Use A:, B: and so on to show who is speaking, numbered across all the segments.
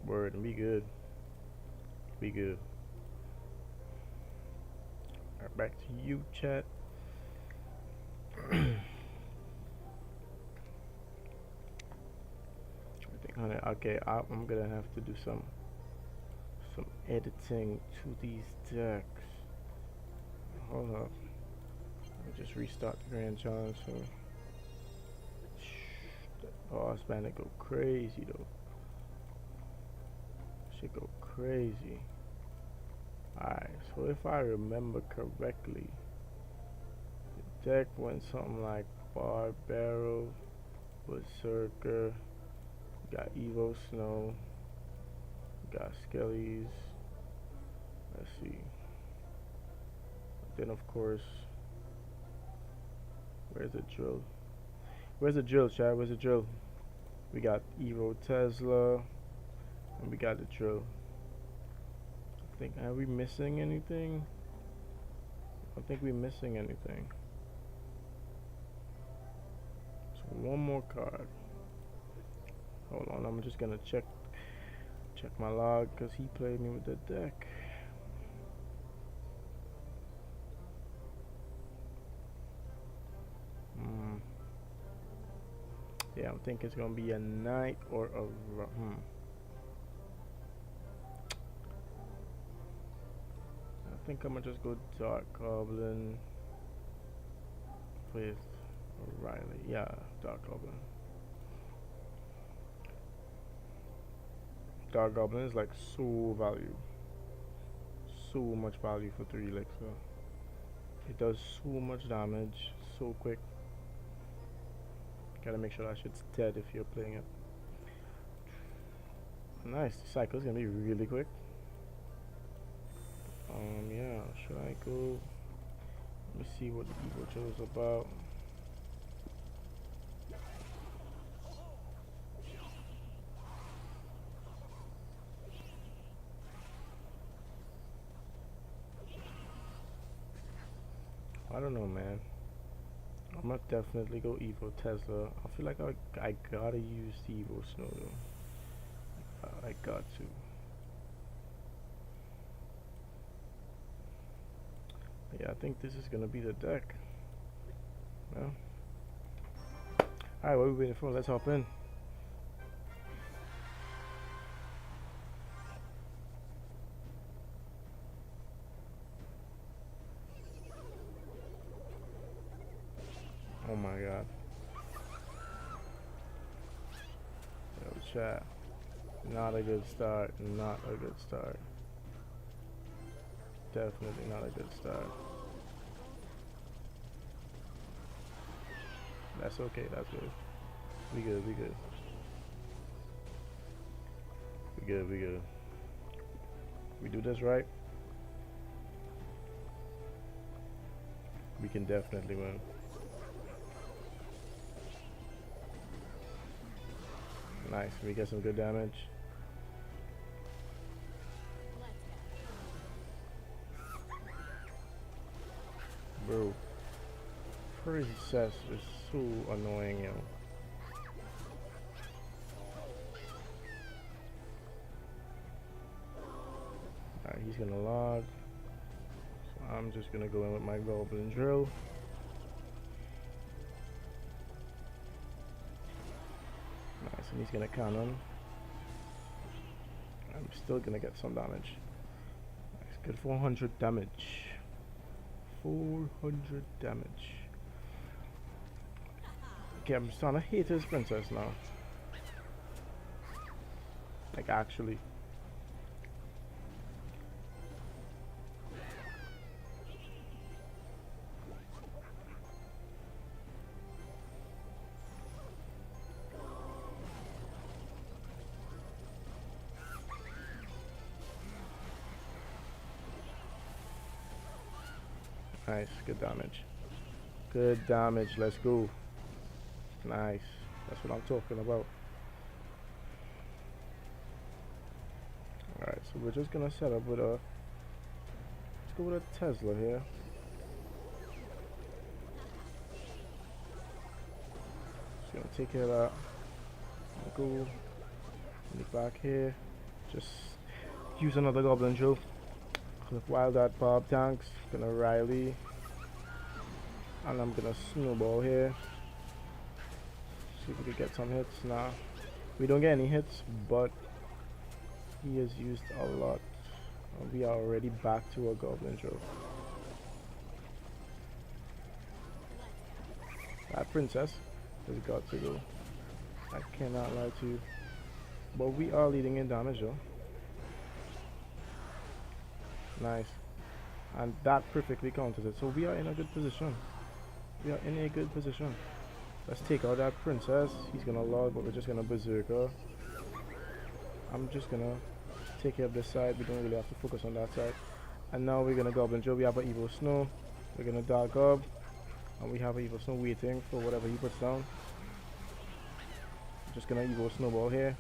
A: Word, and be good. Be good. Alright, back to you, chat. I think, honey, okay, I'm gonna have to do some editing to these decks. Hold up. Let me just restart the Grand Challenge. So, oh, this man, it go crazy though. Should go crazy. Alright, so if I remember correctly, the deck went something like Barbaro, Berserker, got Evo Snow, got Skellies. Let's see. Then of course, where's the drill? Where's the drill, Chad? Where's the drill? We got Evo Tesla, and we got the drill. I think, are we missing anything? I don't think we're missing anything. So one more card. Hold on, I'm just gonna check my log because he played me with the deck. Yeah, I'm thinking it's gonna be a knight or a I think I'm gonna just go Dark Goblin with Riley. Yeah, Dark Goblin. Dark Goblin is like so much value for 3 elixir. It does so much damage so quick. Gotta make sure that shit's dead if you're playing it. Nice, the cycle's gonna be really quick. Yeah, should I go? Let me see what the Evo Joe's about. I don't know, man. I'm gonna definitely go Evo Tesla. I feel like I gotta use the Evo Snow though. I got to. Yeah, I think this is gonna be the deck. Well, alright, what are we waiting for? Let's hop in. Oh my god. Yo, chat. Not a good start. Not a good start. Definitely not a good start. That's okay, that's good. We good, we good. We good, we good. We do this right, we can definitely win. Nice, we get some good damage. Bro, Princess is so annoying, yo. Alright, he's gonna log. So I'm just gonna go in with my Goblin Drill. Nice, and he's gonna cannon. I'm still gonna get some damage. Nice, good 400 damage. 400 damage. Okay, I'm starting to hate his princess now. Like, actually. Nice, good damage. Good damage, let's go. Nice, that's what I'm talking about. Alright, so we're just gonna set up with a, let's go with a Tesla here. Just gonna take care of that. Go, back here. Just use another goblin drill. While that Bob tanks, gonna Riley, and I'm gonna snowball here. See if we can get some hits. Nah, we don't get any hits, but he has used a lot. We are already back to a goblin drill. That princess has got to go. I cannot lie to you. But we are leading in damage though. Nice. And that perfectly counters it. So we are in a good position. We are in a good position. Let's take out that princess. He's gonna log, but we're just gonna berserker. I'm just gonna take care of this side. We don't really have to focus on that side. And now we're gonna goblin drill. We have an evil snow. We're gonna dark up. And we have an evil snow waiting for whatever he puts down. Just gonna evil snowball here.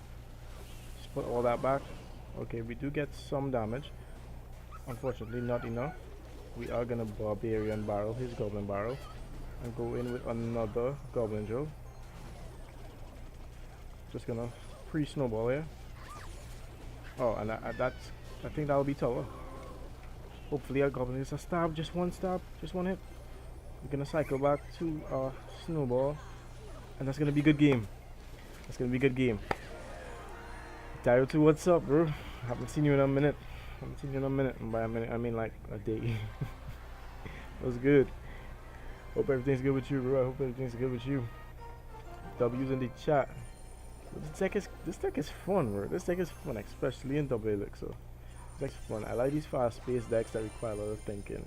A: Just put all that back. Okay, we do get some damage. Unfortunately, not enough. We are gonna barbarian barrel his goblin barrel and go in with another goblin drill. Just gonna pre-snowball here. Oh, and I think that'll be tower. Hopefully our goblin is a stab, just one stab, just one hit. We're gonna cycle back to our snowball, and that's gonna be a good game. That's gonna be a good game. Dario 2, what's up, bro? Haven't seen you in a minute. Haven't seen you in a minute. And by a minute, I mean like a day. What's good? Hope everything's good with you, bro. I hope everything's good with you. W's in the chat. This deck is fun, bro. This deck is fun, especially in double elixir. This deck's fun. I like these fast-paced decks that require a lot of thinking.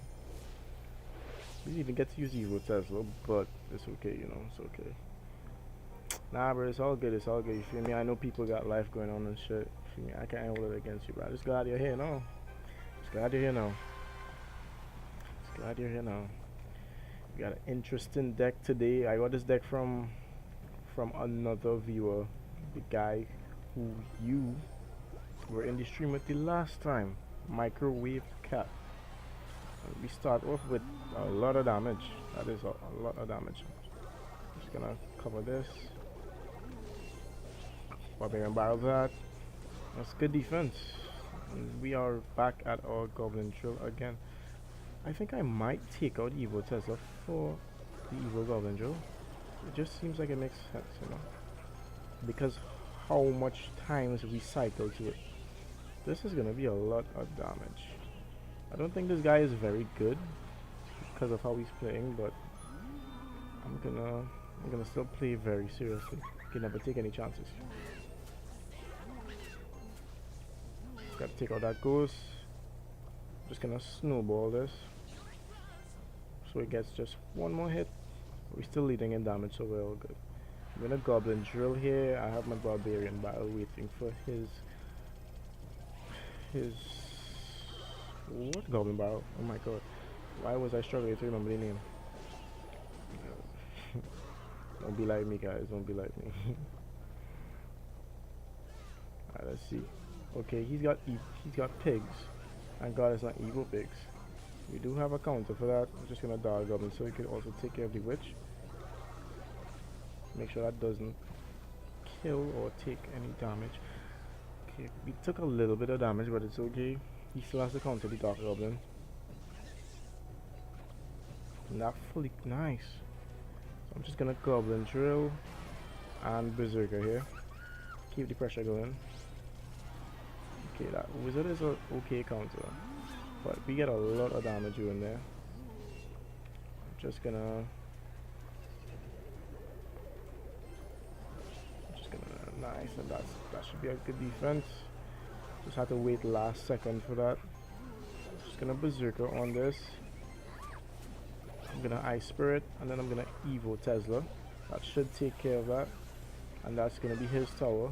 A: We didn't even get to use Evo Tesla, but it's okay, you know. It's okay. Nah, bro, it's all good. It's all good. You feel me? I know people got life going on and shit. You feel me? I can't hold it against you, bro. Just glad you're here now. Just glad you're here now. Just glad you're here now. We got an interesting deck today. I got this deck from another viewer, the guy who you were in the stream with the last time, Microwave Cat. And we start off with a lot of damage. That is a lot of damage. Just gonna cover this. Barbarian barrel that. That's good defense. And we are back at our goblin drill again. I think I might take out Evo Tesla for the Evo goblin drill. It just seems like it makes sense, you know, because how much times we cycle to it. This is gonna be a lot of damage. I don't think this guy is very good because of how he's playing, but I'm gonna still play very seriously. Can never take any chances. Gotta take out that ghost. Just gonna snowball this so it gets just one more hit. We're still leading in damage, so we're all good. I'm gonna goblin drill here. I have my barbarian barrel waiting for his what goblin barrel? Oh my god, why was I struggling to remember the name? Don't be like me, guys. Don't be like me. Alright, let's see. Okay, he's got pigs, and God is not evil pigs. We do have a counter for that. I'm just gonna dog goblin so he can also take care of the witch. Make sure that doesn't kill or take any damage. Okay, we took a little bit of damage, but it's okay. He still has to counter the dark goblin. Not fully nice. So I'm just gonna goblin drill and berserker here. Keep the pressure going. Okay, that wizard is a okay counter, but we get a lot of damage in there. I'm just gonna nice, and that should be a good defense. Just have to wait last second for that. Just gonna berserker on this. I'm gonna ice spirit, and then I'm gonna evo Tesla. That should take care of that, and that's gonna be his tower.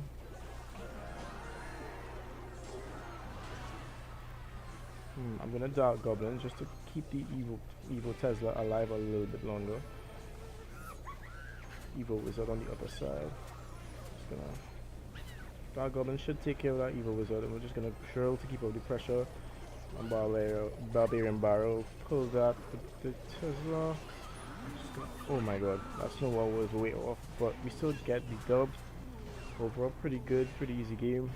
A: I'm gonna dark goblin just to keep the evil Tesla alive a little bit longer. Evil wizard on the other side. Just gonna dark goblin should take care of that evil wizard, and we're just gonna drill to keep up the pressure. And barbarian barrel, pull that with the Tesla. Oh my god, that snowball was way off, but we still get the dub. Overall, pretty good, pretty easy game.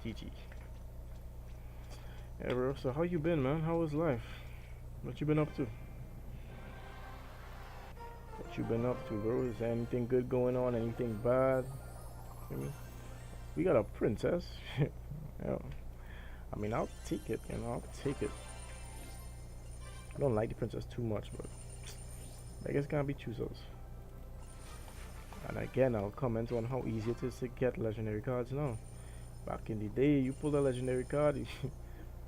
A: GG. Yeah, bro. So how you been, man? How was life? What you been up to? What you been up to, bro? Is there anything good going on? Anything bad? I mean, we got a princess. Yeah. I mean, I'll take it. I'll take it. I don't like the princess too much, but I guess it's gonna be choosers. And again, I'll comment on how easy it is to get legendary cards now. Back in the day, you pulled a legendary card,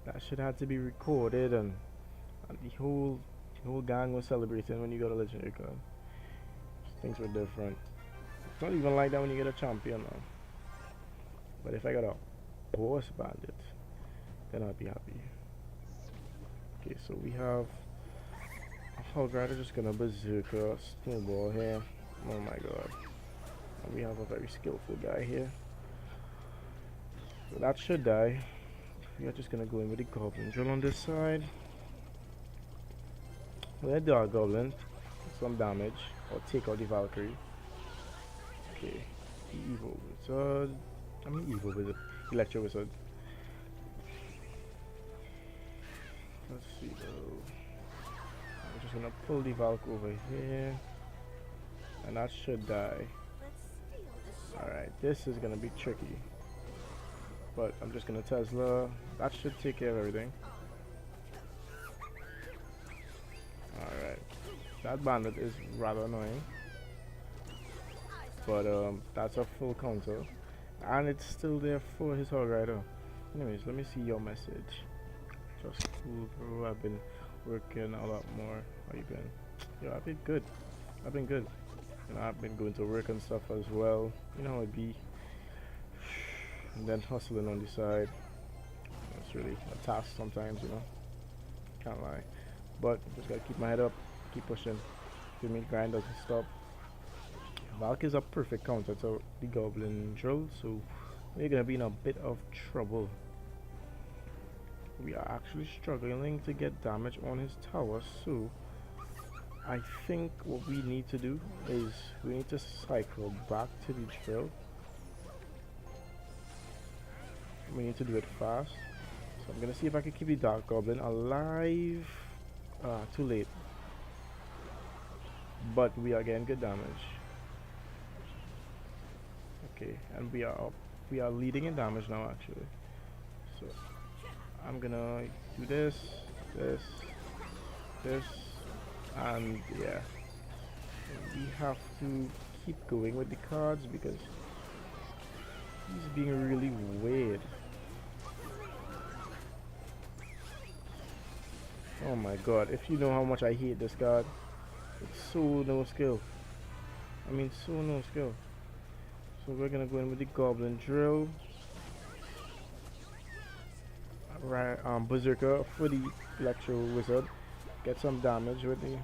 A: that shit had to be recorded, and the whole gang was celebrating when you got a legendary card. Things were different. It's not even like that when you get a champion now. But if I got a boss bandit, then I'd be happy. Okay, so we have a Hog Rider just gonna berserker snowball here. Oh my god. And we have a very skillful guy here. So that should die. We are just gonna go in with the goblin drill on this side. Let the goblin some damage or take out the Valkyrie. Okay, evil wizard. Evil wizard, electro wizard. Let's see though. I'm just gonna pull the Valk over here, and that should die. Alright, this is gonna be tricky, but I'm just gonna Tesla. That should take care of everything. Alright, that bandit is rather annoying, but that's a full counter, and it's still there for his Hog Rider. Anyways, let me see your message. Just cool, bro. I've been working a lot more. How you been? Yo, I've been good. I've been good. I've been going to work and stuff as well. You know how it be. And then hustling on the side. It's really a task sometimes, Can't lie. But just gotta keep my head up, keep pushing. Feel me? Grind doesn't stop. Valk is a perfect counter to the goblin drill, so we're gonna be in a bit of trouble. We are actually struggling to get damage on his tower, so I think what we need to do is we need to cycle back to the drill. We need to do it fast. So I'm gonna see if I can keep the dark goblin alive. Too late. But we are getting good damage. Okay, and we are up. We are leading in damage now actually. So I'm gonna do this, and yeah. We have to keep going with the cards because he's being really weird. Oh my god, if you know how much I hate this card, it's so no skill. So no skill. So we're gonna go in with the goblin drill. Right, berserker for the electro wizard. Get some damage with the.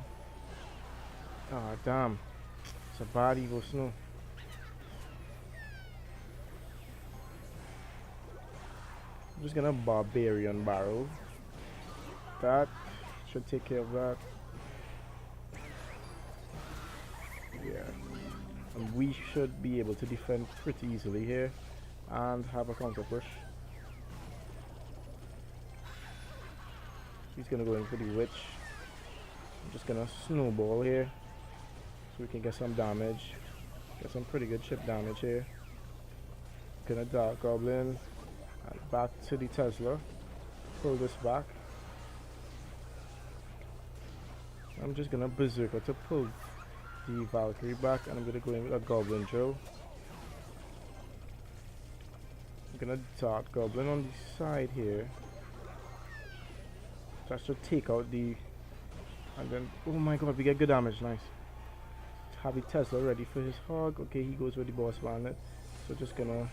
A: Ah, damn. It's a bad evil snow. I'm just gonna barbarian barrel. That should take care of that. Yeah. And we should be able to defend pretty easily here and have a counter push. He's gonna go in for the witch. I'm just gonna snowball here so we can get some damage. Get some pretty good chip damage here. Gonna dark goblin and back to the Tesla. Pull this back. I'm just gonna berserker to pull the Valkyrie back, and I'm gonna go in with a goblin drill. I'm gonna dart goblin on the side here. That should take out the, and then oh my god, we get good damage. Nice. Have the Tesla ready for his hog. Okay, he goes with the boss bandit. So just gonna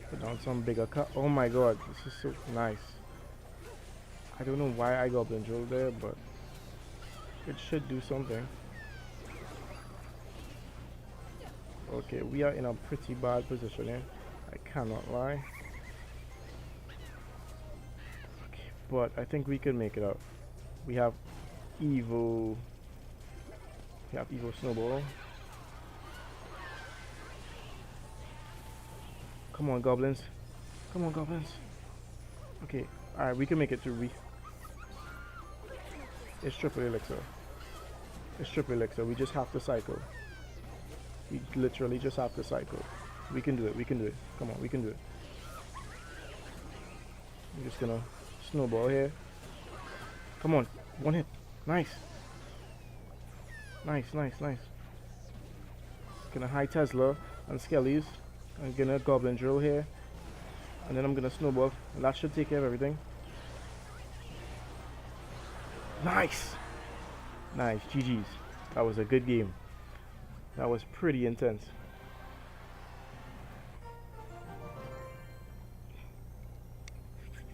A: put down some bigger cut. Oh my god, this is so nice. I don't know why I goblin drill there, but it should do something. Okay, we are in a pretty bad position here. I cannot lie. Okay, but I think we can make it out. We have evil. We have evil snowball. Come on, goblins. Come on, goblins. Okay, alright, we can make it through. It's triple elixir. It's triple elixir. We just have to cycle. We literally just have to cycle. We can do it. We can do it. Come on, we can do it. I'm just gonna snowball here. Come on, one hit. Nice. Nice, nice, nice. Gonna high Tesla and Skellies. I'm gonna goblin drill here. And then I'm gonna snowball. And that should take care of everything. Nice! Nice, GG's. That was a good game. That was pretty intense.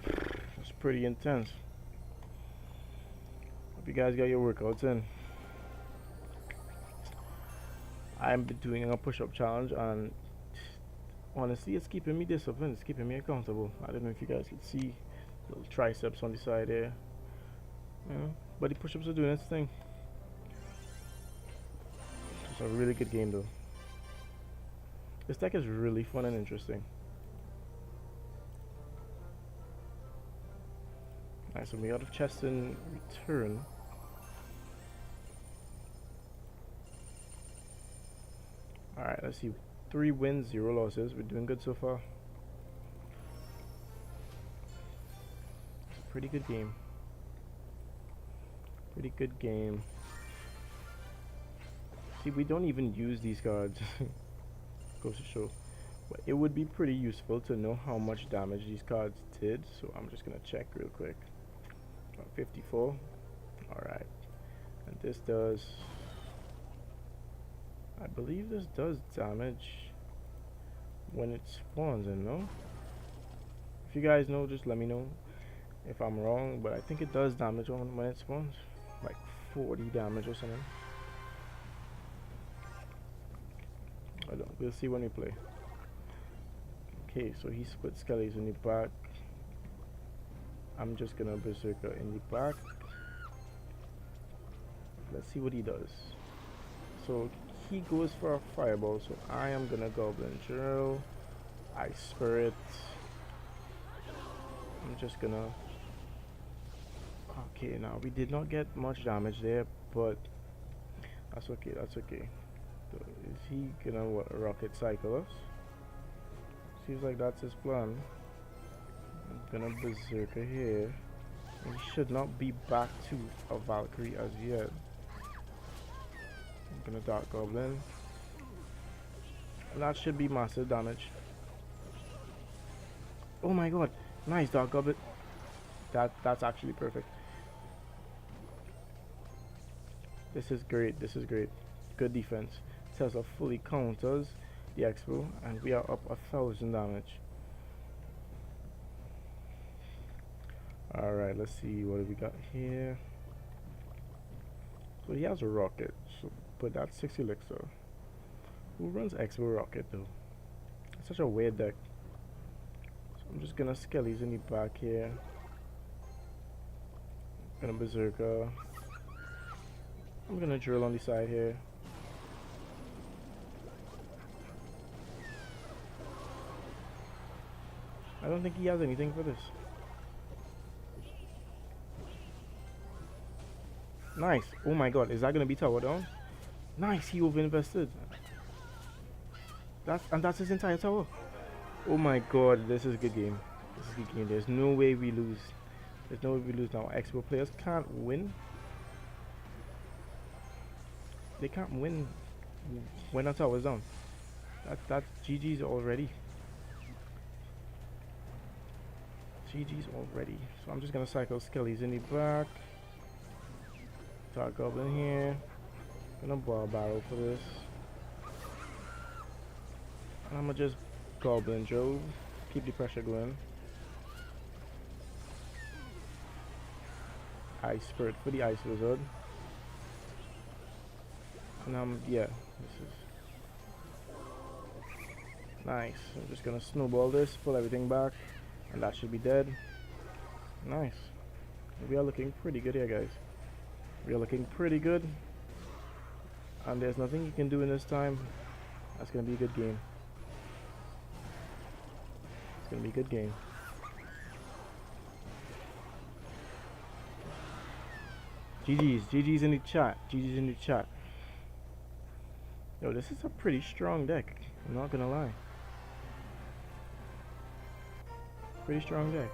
A: It's pretty intense. Hope you guys got your workouts in. I'm doing a push-up challenge, and honestly, it's keeping me disciplined. It's keeping me accountable. I don't know if you guys can see little triceps on the side there. But the push-ups are doing its thing. It's a really good game, though. This deck is really fun and interesting. Nice, so we got a chest in return. Alright, let's see. 3 wins, 0 losses. We're doing good so far. It's a pretty good game. Pretty good game. See, we don't even use these cards. Goes to show. But it would be pretty useful to know how much damage these cards did. So I'm just gonna check real quick. 54. Alright. And this does... I believe this does damage when it spawns in, no? If you guys know, just let me know if I'm wrong, but I think it does damage when it spawns. Like 40 damage or something. I don't, we'll see when we play. Okay, so he split skellies in the back. I'm just gonna berserker in the back. Let's see what he does. So he goes for a fireball, so I am gonna goblin drill, ice spirit. I'm just gonna... Okay, now we did not get much damage there, but that's okay, that's okay. So is he gonna rocket cycle us? Seems like that's his plan. I'm gonna berserker here. He should not be back to a Valkyrie as yet. I'm gonna Dark Goblin. And that should be massive damage. Oh my god. Nice Dark Goblin. That's actually perfect. This is great. This is great. Good defense. Tesla fully counters the Expo, and we are up 1,000 damage. Alright, let's see what we got here. So he has a rocket, so, but that's 6 elixir. Who runs Expo rocket though? It's such a weird deck. So I'm just gonna skellies in the back here. Gonna berserker. I'm gonna drill on the side here. I don't think he has anything for this. Nice. Oh my god, is that gonna be tower down? Nice, he over-invested. That's his entire tower. Oh my god, this is a good game. This is a good game. There's no way we lose. There's no way we lose now. Expo players can't win. They can't win when our tower's down. That's GG's already. GG's already. So I'm just gonna cycle skellies in the back. Dark Goblin here. Gonna ball barrel for this. And I'm gonna just Goblin Joe. Keep the pressure going. Ice Spirit for the Ice Wizard. And yeah, this is nice. I'm just gonna snowball this, pull everything back, and that should be dead. Nice. We are looking pretty good here, guys. We are looking pretty good. And there's nothing you can do in this time. That's gonna be a good game. It's gonna be a good game. GG's in the chat. GG's in the chat. Yo, this is a pretty strong deck. I'm not gonna lie. Pretty strong deck.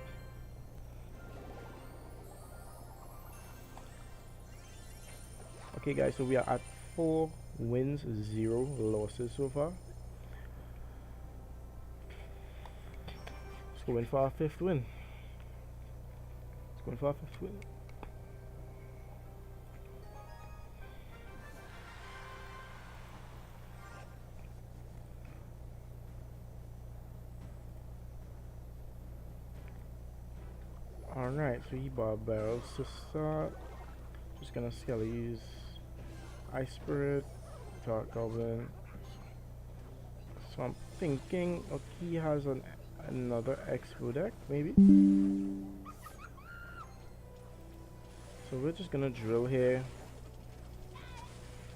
A: Okay, guys, so we are at 4 wins, 0 losses so far. Let's go in for our 5th win. Let's go in for our 5th win. Alright, so he bought barrels to start. Just gonna use Ice Spirit, Dark Goblin. So I'm thinking, okay, he has another Expo deck, maybe. So we're just gonna drill here.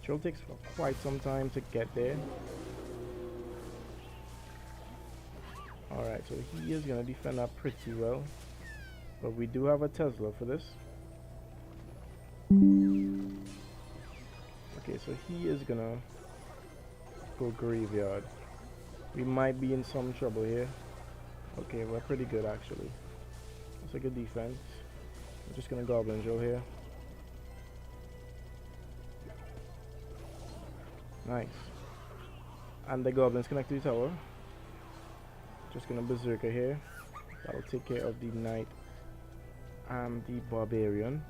A: Drill takes quite some time to get there. Alright, so he is gonna defend that pretty well. But we do have a Tesla for this. Okay, so he is gonna go graveyard. We might be in some trouble here. Okay, we're pretty good actually. That's a good defense. I'm just gonna Goblin Drill here. Nice. And the Goblins connect to the tower. Just gonna Berserker here. That'll take care of the Knight and the Barbarian.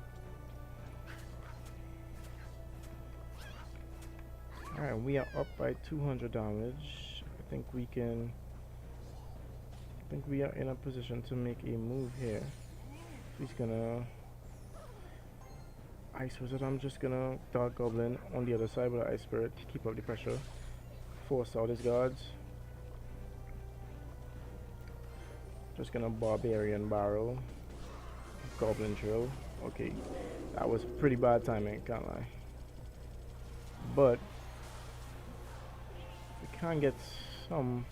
A: Alright, we are up by 200 damage. I think we are in a position to make a move here. He's gonna Ice Wizard. I'm just gonna Dark Goblin on the other side with the Ice Spirit. Keep up the pressure. Force out his guards. Just gonna Barbarian Barrel. Goblin Drill. Okay, that was pretty bad timing, can't lie. But we can get some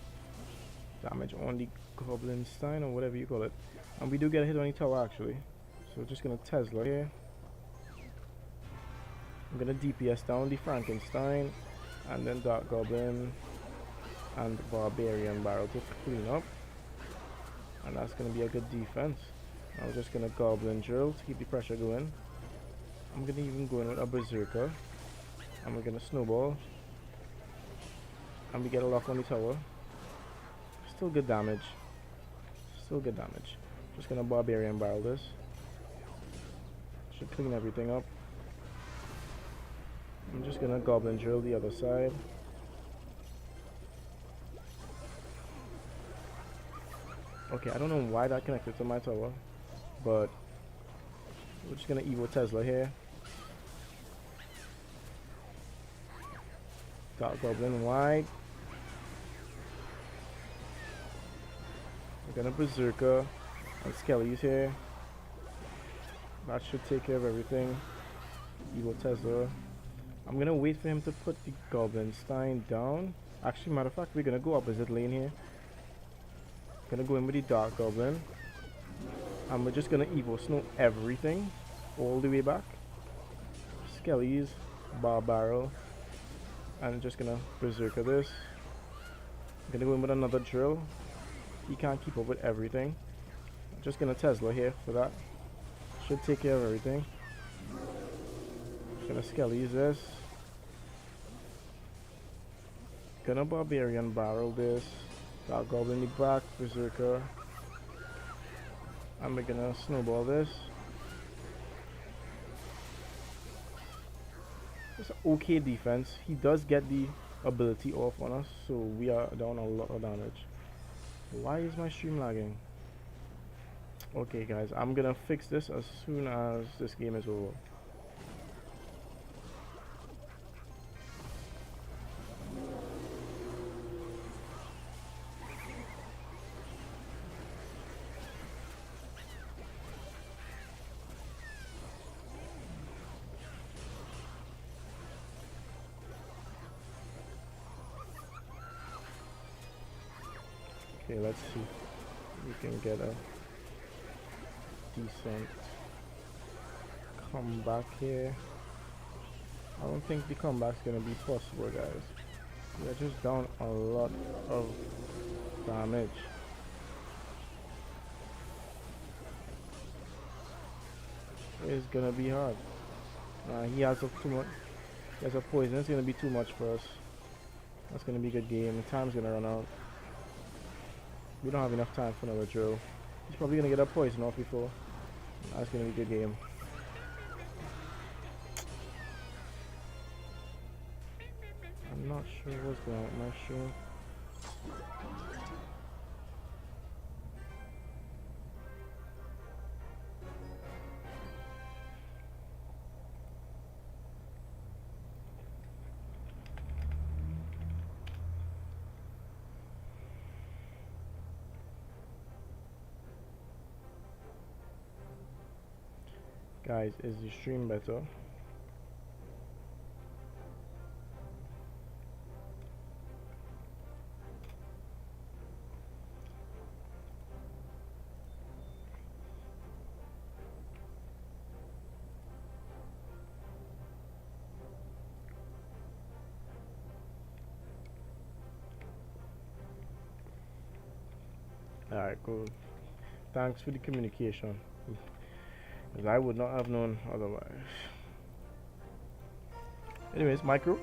A: damage on the Goblin Stein or whatever you call it. And we do get a hit on the tower actually. So just gonna Tesla here. I'm gonna DPS down the Frankenstein and then Dark Goblin and Barbarian Barrel to clean up. And that's gonna be a good defense. I'm just gonna Goblin Drill to keep the pressure going. I'm gonna even go in with a Berserker. And we're gonna Snowball. And we get a lock on the tower. Still good damage. Still good damage. Just gonna Barbarian Barrel this. Should clean everything up. I'm just gonna Goblin Drill the other side. Okay, I don't know why that connected to my tower, but we're just gonna Evo Tesla here. Dark Goblin wide. We're gonna Berserker and Skelly's here. That should take care of everything. Evo Tesla. I'm gonna wait for him to put the Goblin Stein down. Actually, matter of fact, we're gonna go opposite lane here. Gonna go in with the Dark Goblin. And we're just gonna Evo Snow everything all the way back. Skelly's, Bar Barrel. And just gonna Berserker this. Gonna go in with another Drill. He can't keep up with everything. Just gonna Tesla here for that. Should take care of everything. Gonna Skelly's this. Gonna Barbarian Barrel this. Dark Goblin in the back, Berserker. And we're gonna Snowball this. It's an okay defense. He does get the ability off on us, so we are down a lot of damage. Why is my stream lagging? Okay guys, I'm gonna fix this as soon as this game is over. Okay, let's see. we can get a decent comeback here. I don't think the comeback's gonna be possible, guys. We are just down a lot of damage. It's gonna be hard. He has a too much. He has a poison. It's gonna be too much for us. That's gonna be a good game. The time's gonna run out. We don't have enough time for another drill. He's probably gonna get a poison off before. That's gonna be a good game. I'm not sure what's going on with my stream. Guys, is the stream better? Alright, cool. Thanks for the communication. Because I would not have known otherwise. Anyways, Micro,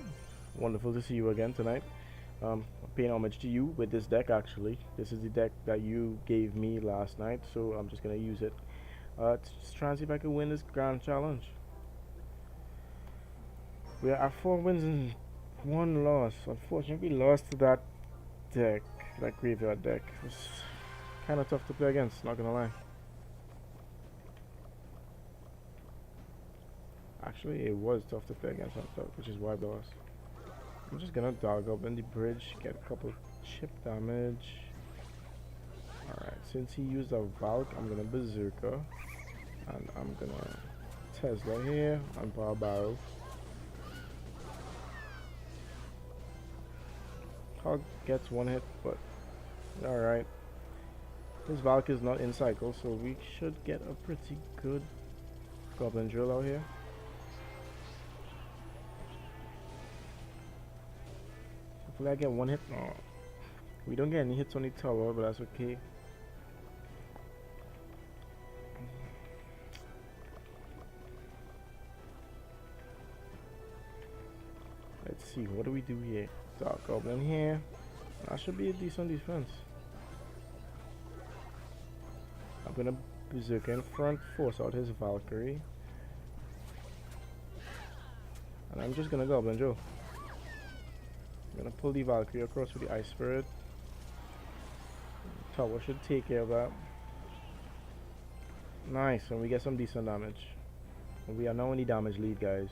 A: wonderful to see you again tonight. Paying homage to you with this deck actually. This is the deck that you gave me last night, so I'm just gonna use it. Just trying to see if I can win this grand challenge. We are at 4 wins and 1 loss. Unfortunately, we lost to that deck, that graveyard deck. It's kind of tough to play against, not gonna lie. Actually, it was tough to play against, which is why I lost. I'm just gonna dog up in the bridge, get a couple chip damage. Alright, since he used a Valk, I'm gonna Berserker. And I'm gonna Tesla here and Power Barrel. Hog gets 1 hit, but alright. His Valk is not in cycle, so we should get a pretty good Goblin Drill out here. Hopefully I get 1 hit. Oh. We don't get any hits on the tower, but that's okay. Let's see, what do we do here? Dark Goblin here. That should be a decent defense. I'm gonna Berserker in front, force out his Valkyrie. And I'm just gonna Goblin Joe. I'm gonna pull the Valkyrie across with the Ice Spirit. Tower should take care of that. Nice, and we get some decent damage. And we are now in the damage lead, guys.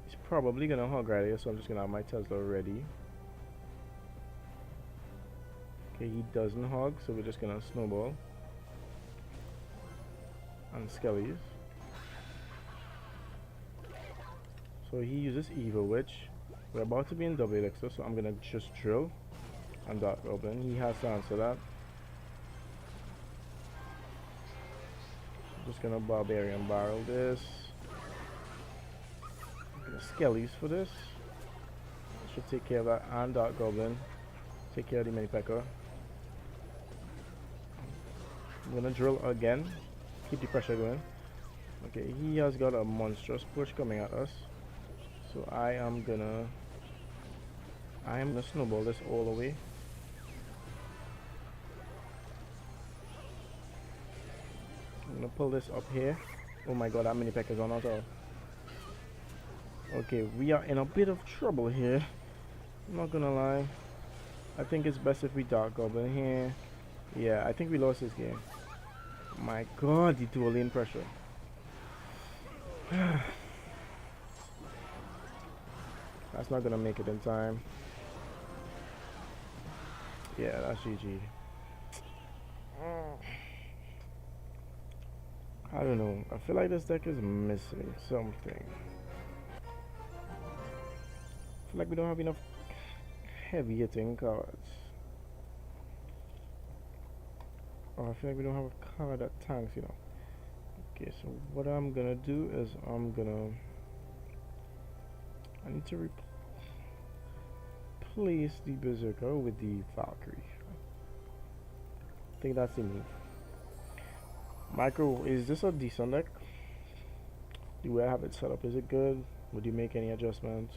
A: He's probably gonna hog right here, so I'm just gonna have my Tesla ready. Okay, he doesn't hog, so we're just gonna snowball. And Skellies. So he uses Evil Witch. We're about to be in double elixir, so I'm gonna just drill and Dark Goblin. He has to answer that. I'm just gonna Barbarian Barrel this. I'm gonna Skellies for this. Should take care of that, and Dark Goblin. Take care of the Mini Pecker. I'm gonna drill again. Keep the pressure going. Okay, he has got a monstrous push coming at us. So I am gonna snowball this all the way. I'm gonna pull this up here. Oh my god, that Mini Peck is on us all. Okay, we are in a bit of trouble here. I'm not gonna lie. I think it's best if we Dark Goblin here. Yeah, I think we lost this game. My god, the dual lane pressure. That's not gonna make it in time. Yeah, that's GG. I don't know. I feel like this deck is missing something. I feel like we don't have enough heavy hitting cards. Oh, I feel like we don't have a car that tanks, you know. Okay, so what I'm gonna do is I need to replace the Berserker with the Valkyrie. I think that's the move. Micro, is this a decent deck? The way I have it set up, is it good? Would you make any adjustments?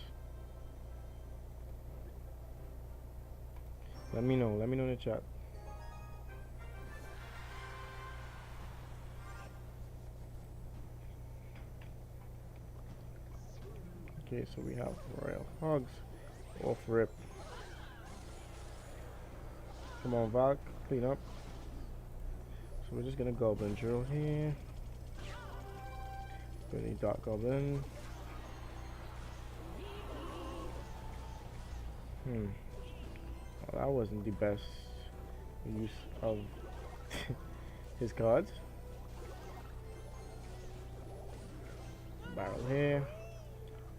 A: Let me know. Let me know in the chat. Okay, so we have Royal Hogs off rip. Come on, Valk, clean up. So we're just gonna Goblin Drill here. Gonna need Dark Goblin. Well, that wasn't the best use of his cards. Barrel here.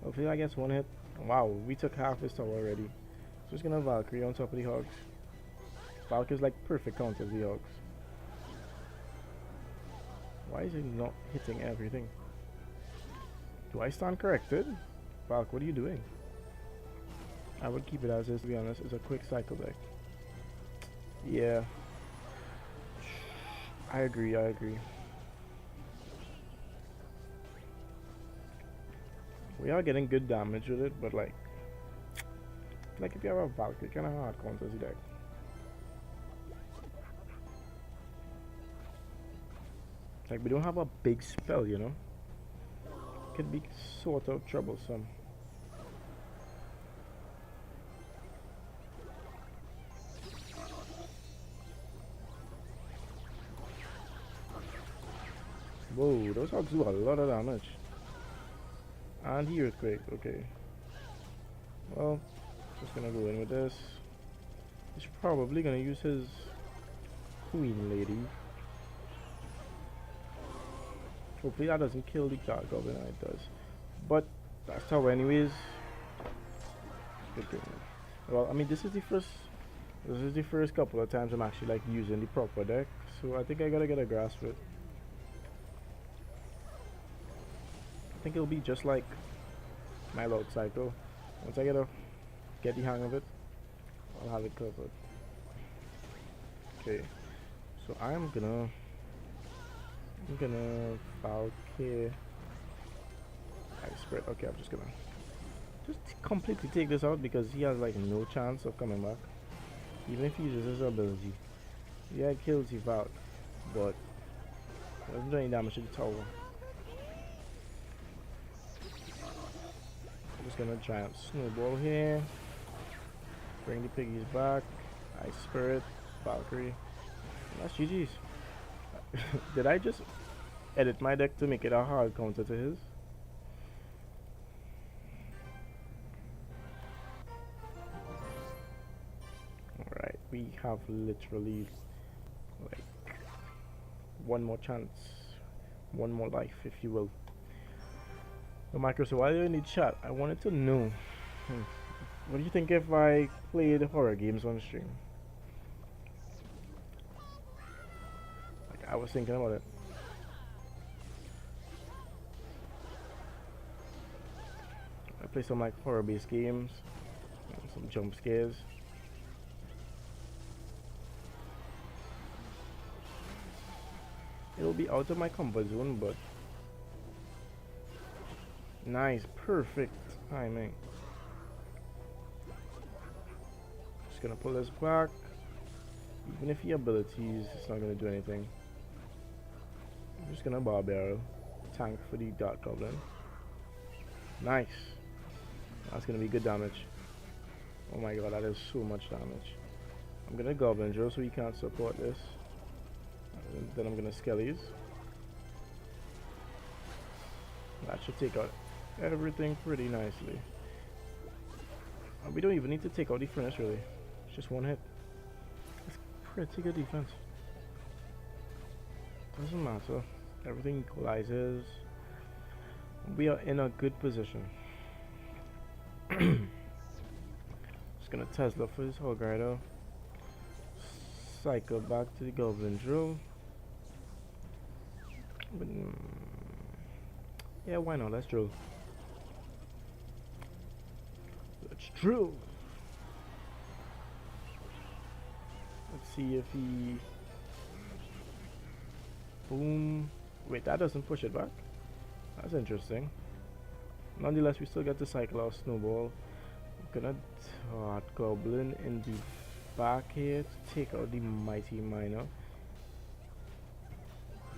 A: Hopefully I guess one hit. Wow, we took half his tower already. So just gonna Valkyrie on top of the Hogs. Valk is like perfect counter of the Hogs. Why is it not hitting everything? Do I stand corrected? Valk, what are you doing? I would keep it as is, to be honest. It's a quick cycle deck. Yeah. I agree, I agree. We are getting good damage with it, but like if you have a Valkyrie, kind of hard counters the deck. Like, we don't have a big spell, you know? Could be sort of troublesome. Whoa, those Hogs do a lot of damage. And the Earthquake, okay. Well, just gonna go in with this. He's probably gonna use his Queen Lady. Hopefully that doesn't kill the Dark Goblin, it does. But that's how anyways. Good thing. Well, I mean this is the first couple of times I'm actually like using the proper deck. So I think I gotta get a grasp of it. I think it'll be just like my load cycle. Once I get the hang of it, I'll have it covered. Okay, so I'm gonna Valkyrie. I spread. Okay, I'm just gonna completely take this out because he has like no chance of coming back, even if he uses his ability. Yeah, it kills the Valk, but it doesn't do any damage to the tower. I'm just gonna giant snowball here. Bring the piggies back. Ice Spirit, Valkyrie. That's GG's. Did I just edit my deck to make it a hard counter to his? Alright, we have literally like one more chance, one more life, if you will. So Micro, so while you're in the chat, I wanted to know, what do you think if I played horror games on stream? Like, I was thinking about it. I play some like horror-based games, some jump scares. It'll be out of my comfort zone, but nice, perfect timing. Just gonna pull this back. Even if he abilities, it's not gonna do anything. I'm just gonna bar barrel, tank for the Dark Goblin. Nice. That's gonna be good damage. Oh my god, that is so much damage. I'm gonna Goblin Drill so he can't support this. And then I'm gonna Skellies. That should take out everything pretty nicely. And we don't even need to take out the furnace really. It's just one hit. It's pretty good defense. Doesn't matter. Everything equalizes. We are in a good position. Just gonna Tesla for his Hog Rider. cycle back to the goblin drill. But, yeah, why not? Let's drill. Let's drill. Let's see if he... Boom. Wait, that doesn't push it back? That's interesting. Nonetheless, we still get to cycle our snowball. We're gonna dart goblin in the back here to take out the mighty miner.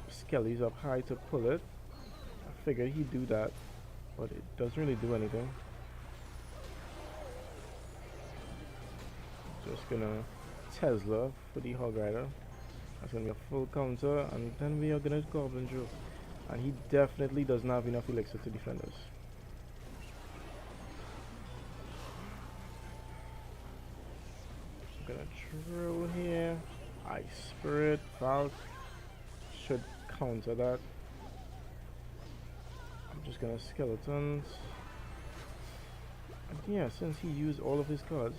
A: Skelly's up high to pull it. I figured he'd do that, but it doesn't really do anything. Just gonna Tesla for the hog rider. That's gonna be a full counter, and then we are gonna goblin drill. And he definitely doesn't have enough elixir to defend us. I'm gonna drill here. Ice Spirit, Falk should counter that. I'm just gonna skeletons. And yeah, since he used all of his cards,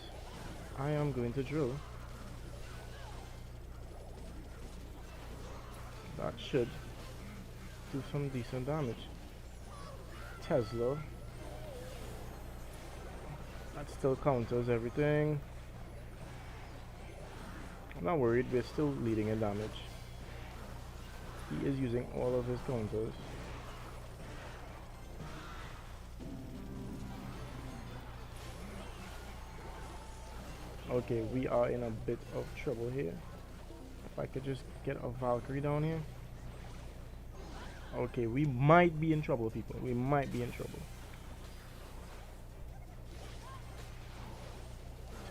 A: I am going to drill. That should do some decent damage. Tesla. That still counters everything. I'm not worried, we're still leading in damage. He is using all of his counters. Okay, we are in a bit of trouble here. If I could just get a Valkyrie down here. Okay, we might be in trouble, people. We might be in trouble.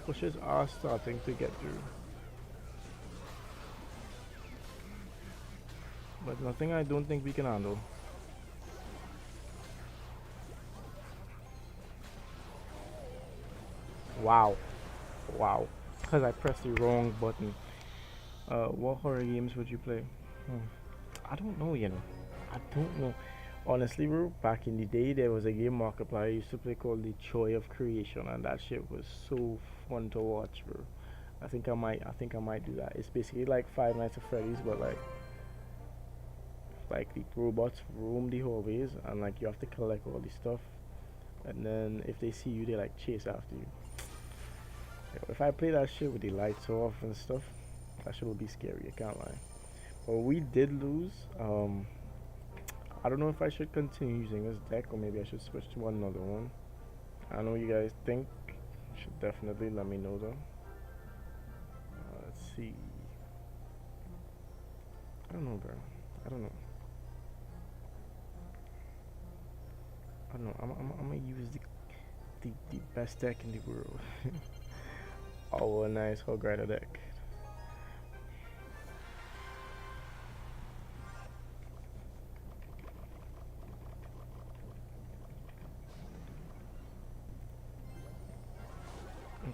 A: Pushes are starting to get through. But nothing I don't think we can handle. Wow. Wow. Because I pressed the wrong button. What horror games would you play? I don't know, you know. I don't know. Honestly, bro, back in the day, there was a game Markiplier I used to play called The Joy of Creation, and that shit was so fun to watch, bro. I think I might do that. It's basically like Five Nights at Freddy's, but like the robots roam the hallways, and like you have to collect all the stuff, and then if they see you, they like chase after you. If I play that shit with the lights off and stuff, that shit will be scary, I can't lie. But we did lose. I don't know if I should continue using this deck or maybe I should switch to another one. I know you guys think. You should definitely let me know though. Let's see. I don't know, bro. I don't know. I'm gonna use the best deck in the world. Oh, a nice hog rider deck.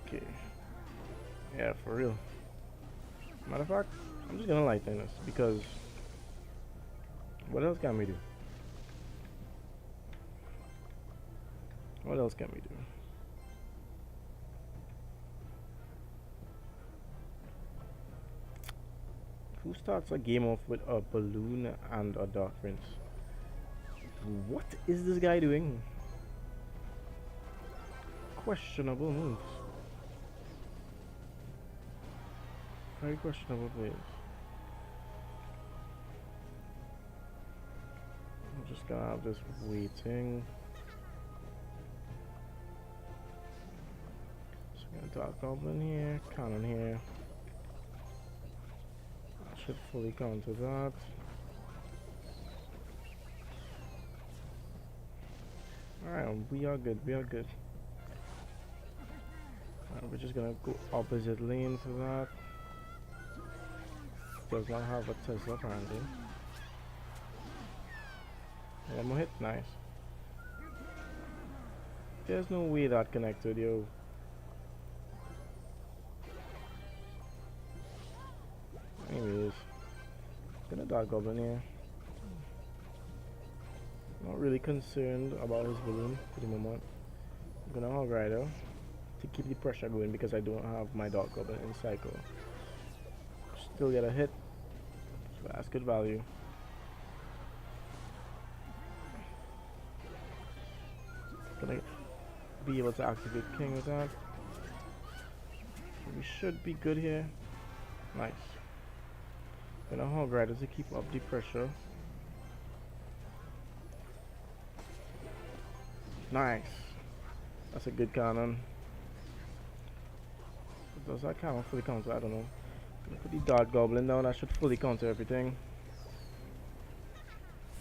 A: Okay. Yeah, for real. Matter of fact, I'm just gonna lighten this because what else can we do? What else can we do? Who starts a game off with a balloon and a dark prince? What is this guy doing? Questionable moves. Very questionable plays. I'm just gonna have this waiting. So we're gonna dark goblin here, cannon here. I should fully counter that. Alright, we are good, we are good. We're just gonna go opposite lane for that. Does not have a Tesla apparently. One more hit, nice. There's no way that connected, yo. Anyways, gonna dark goblin here. Not really concerned about his balloon for the moment. I'm gonna hog rider to keep the pressure going because I don't have my dark goblin in cycle. Still get a hit. So that's good value. Gonna be able to activate King with that. We should be good here. Nice. Gonna hog riders to keep up the pressure. Nice. That's a good cannon. Does that cannon fully counter? I don't know. Gonna put the dart goblin down. That should fully counter everything.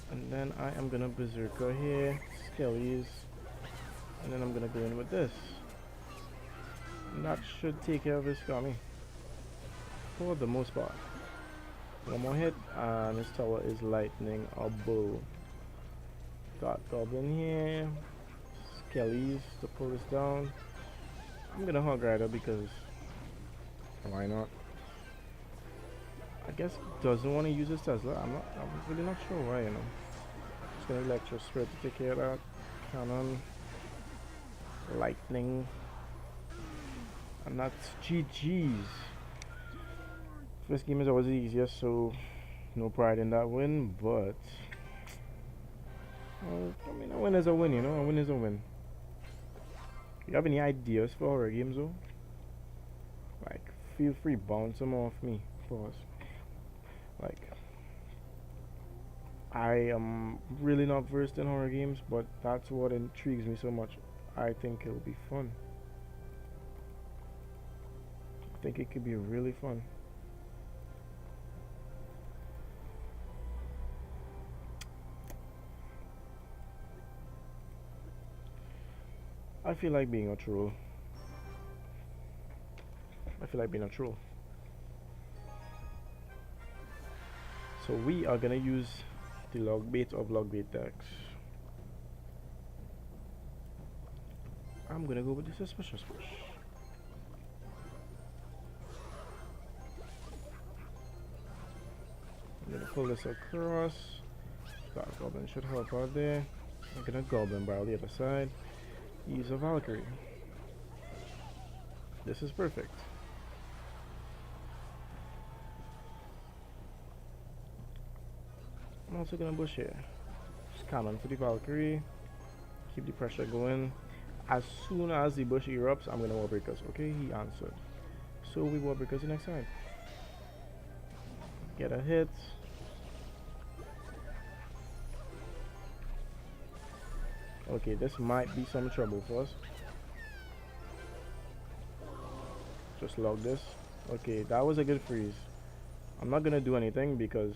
A: And then I am gonna berserker here. Skellies. And then I'm gonna go in with this. And that should take care of his Kami. For the most part. One more hit, and his tower is lightning a bull. Dart goblin here. Skellies to pull this down. I'm gonna hog rider because why not? I guess he doesn't want to use his Tesla. I'm really not sure why, you know. Just gonna electro spirit to take care of that. Cannon. Lightning. And that's GG's. First game is always the easiest, so no pride in that win, but I mean, a win is a win, you know. A win is a win. You have any ideas for horror games though? Like, feel free, bounce them off me. Pause. Like, I am really not versed in horror games, but that's what intrigues me so much. I think it'll be fun. I think it could be really fun. I feel like being a troll. I feel like being a troll. So we are gonna use the log bait of log bait decks. I'm gonna go with the suspicious push. I'm gonna pull this across. That goblin should help out there. I'm gonna goblin barrel the other side. Use a Valkyrie. This is perfect. I'm also gonna bush here. Just cannon for the Valkyrie. Keep the pressure going. As soon as the bush erupts, I'm gonna wall breakers. Okay, he answered. So we wall breakers the next side. Get a hit. Okay, this might be some trouble for us. Just log this. Okay, that was a good freeze. I'm not gonna do anything because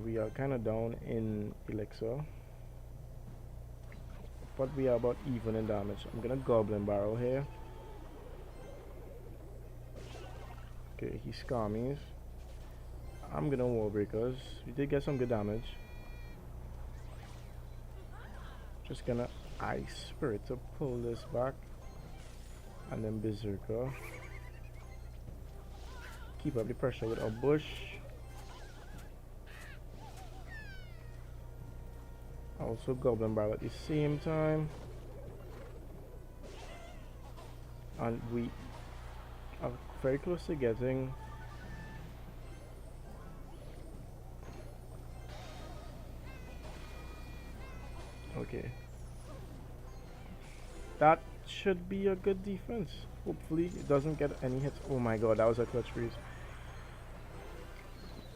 A: we are kind of down in elixir, but we are about even in damage. I'm gonna goblin barrel here. Okay, he scammies. I'm gonna wall breakers. We did get some good damage. Just gonna ice spirit to pull this back, and then berserker. Keep up the pressure with a bush. Also goblin barrel at the same time, and we are very close to getting okay. That should be a good defense. Hopefully it doesn't get any hits. Oh my god, that was a clutch freeze.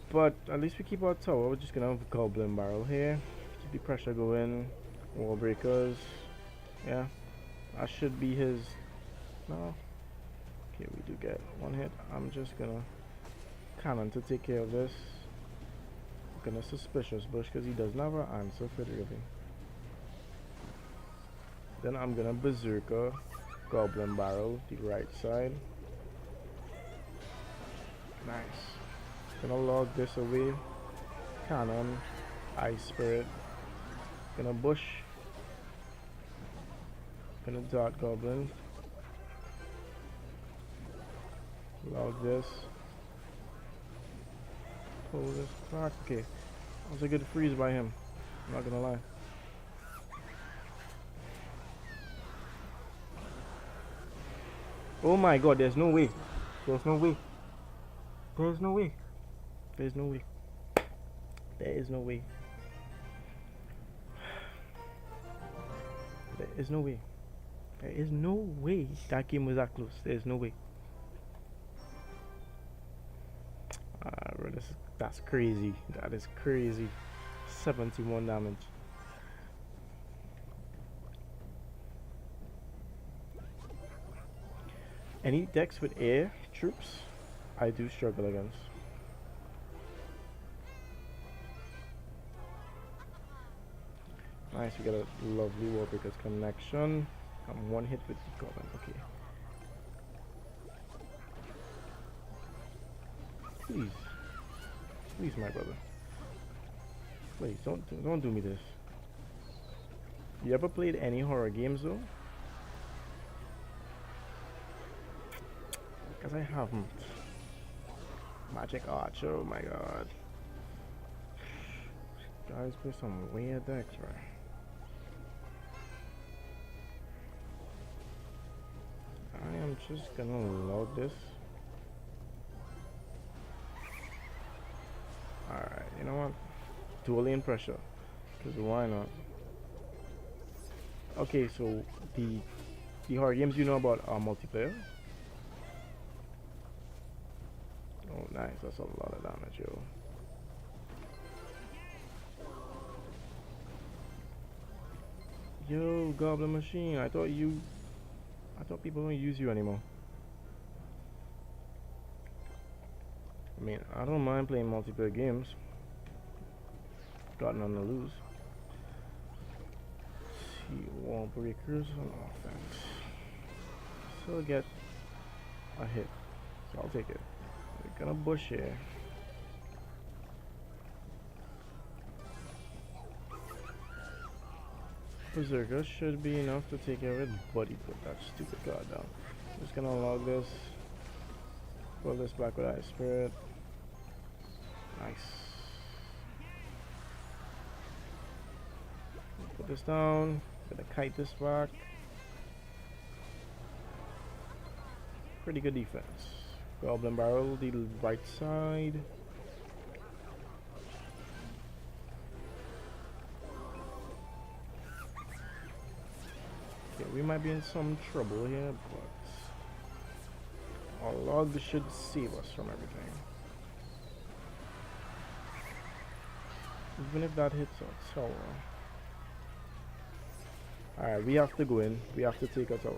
A: But at least we keep our tower. We're just gonna have goblin barrel here. Keep the pressure going. Wall breakers. Yeah. That should be his. No. Okay, we do get one hit. I'm just gonna cannon to take care of this. I'm gonna suspicious bush because he doesn't have an answer for it really. Then I'm gonna berserker goblin barrel the right side. Nice. Gonna log this away. Cannon, ice spirit. Gonna bush. Gonna dart goblin. Log this. Pull this back. Okay. That was a good freeze by him. I'm not gonna lie. Oh my god, there's no way. There's no way. There's no way. There's no way. There is no way. There is no way. There is no way that game was that close. There's no way. Bro, that's crazy. That is crazy. 71 damage. Any decks with air troops, I do struggle against. Nice, we got a lovely Warbreaker's connection. I'm one hit with the Goblin. Okay. Please. Please, my brother. Please, don't do me this. You ever played any horror games though? Because I haven't. Magic Archer, oh my god. Guys play some weird decks, right? I am just gonna load this. Alright, you know what? Dueling pressure. Because why not? Okay, so the horror games you know about are multiplayer. Oh nice, that's a lot of damage, yo. Yo, Goblin Machine, I thought people don't use you anymore. I mean, I don't mind playing multiplayer games. Got none to lose. Let's see, wall breakers on offense. Still get a hit, so I'll take it. We're gonna bush here. Berserker should be enough to take care of it, but he put that stupid guard down. Just gonna log this. Pull this back with Ice Spirit. Nice. Put this down. Gonna kite this back. Pretty good defense. Goblin Barrel, the right side. Okay, we might be in some trouble here, but our log should save us from everything. Even if that hits our tower. Alright, we have to go in. We have to take a tower.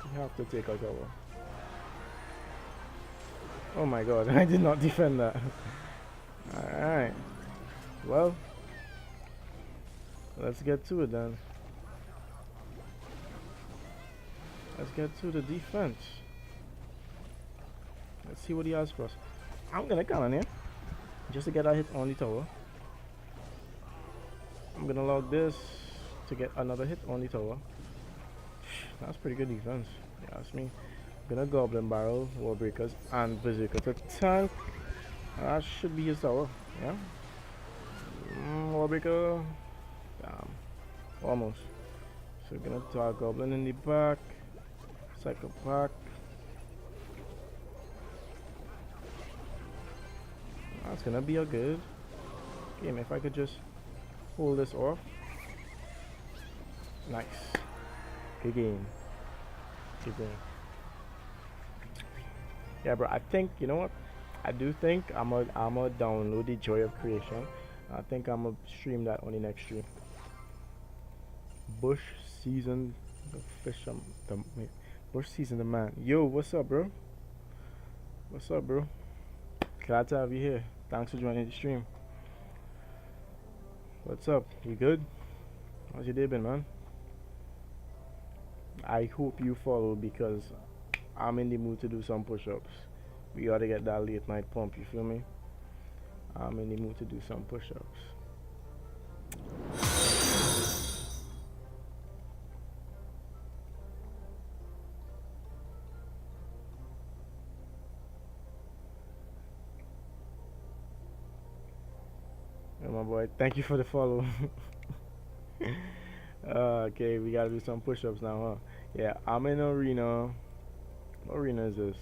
A: We have to take a tower. Oh my god, I did not defend that. Alright. Well, let's get to it then. Let's get to the defense. Let's see what he has for us. I'm gonna count on here just to get a hit on the tower. I'm gonna log this to get another hit on the tower. That's pretty good defense. Yeah, that's me. I'm gonna Goblin Barrel, Wall Breakers, and Berserker to tank. That should be his tower. Yeah. Wall Breaker. Damn. Almost. So we're gonna target Goblin in the back. Cycle back. That's gonna be a good game if I could just hold this off. Nice. Good game. Good game. Yeah, bro. I think, you know what? I do think I'm gonna download the Joy of Creation. I think I'm gonna stream that on the next stream. Bush season the fish. Bush season the man. Yo, what's up, bro? What's up, bro? Glad to have you here. Thanks for joining the stream. What's up? You good? How's your day been, man? I hope you follow because I'm in the mood to do some push-ups. We gotta get that late night pump, you feel me? I'm in the mood to do some push-ups. Yeah, my boy. Thank you for the follow. Okay, we gotta do some push-ups now, huh? Yeah, I'm in arena. What arena is this?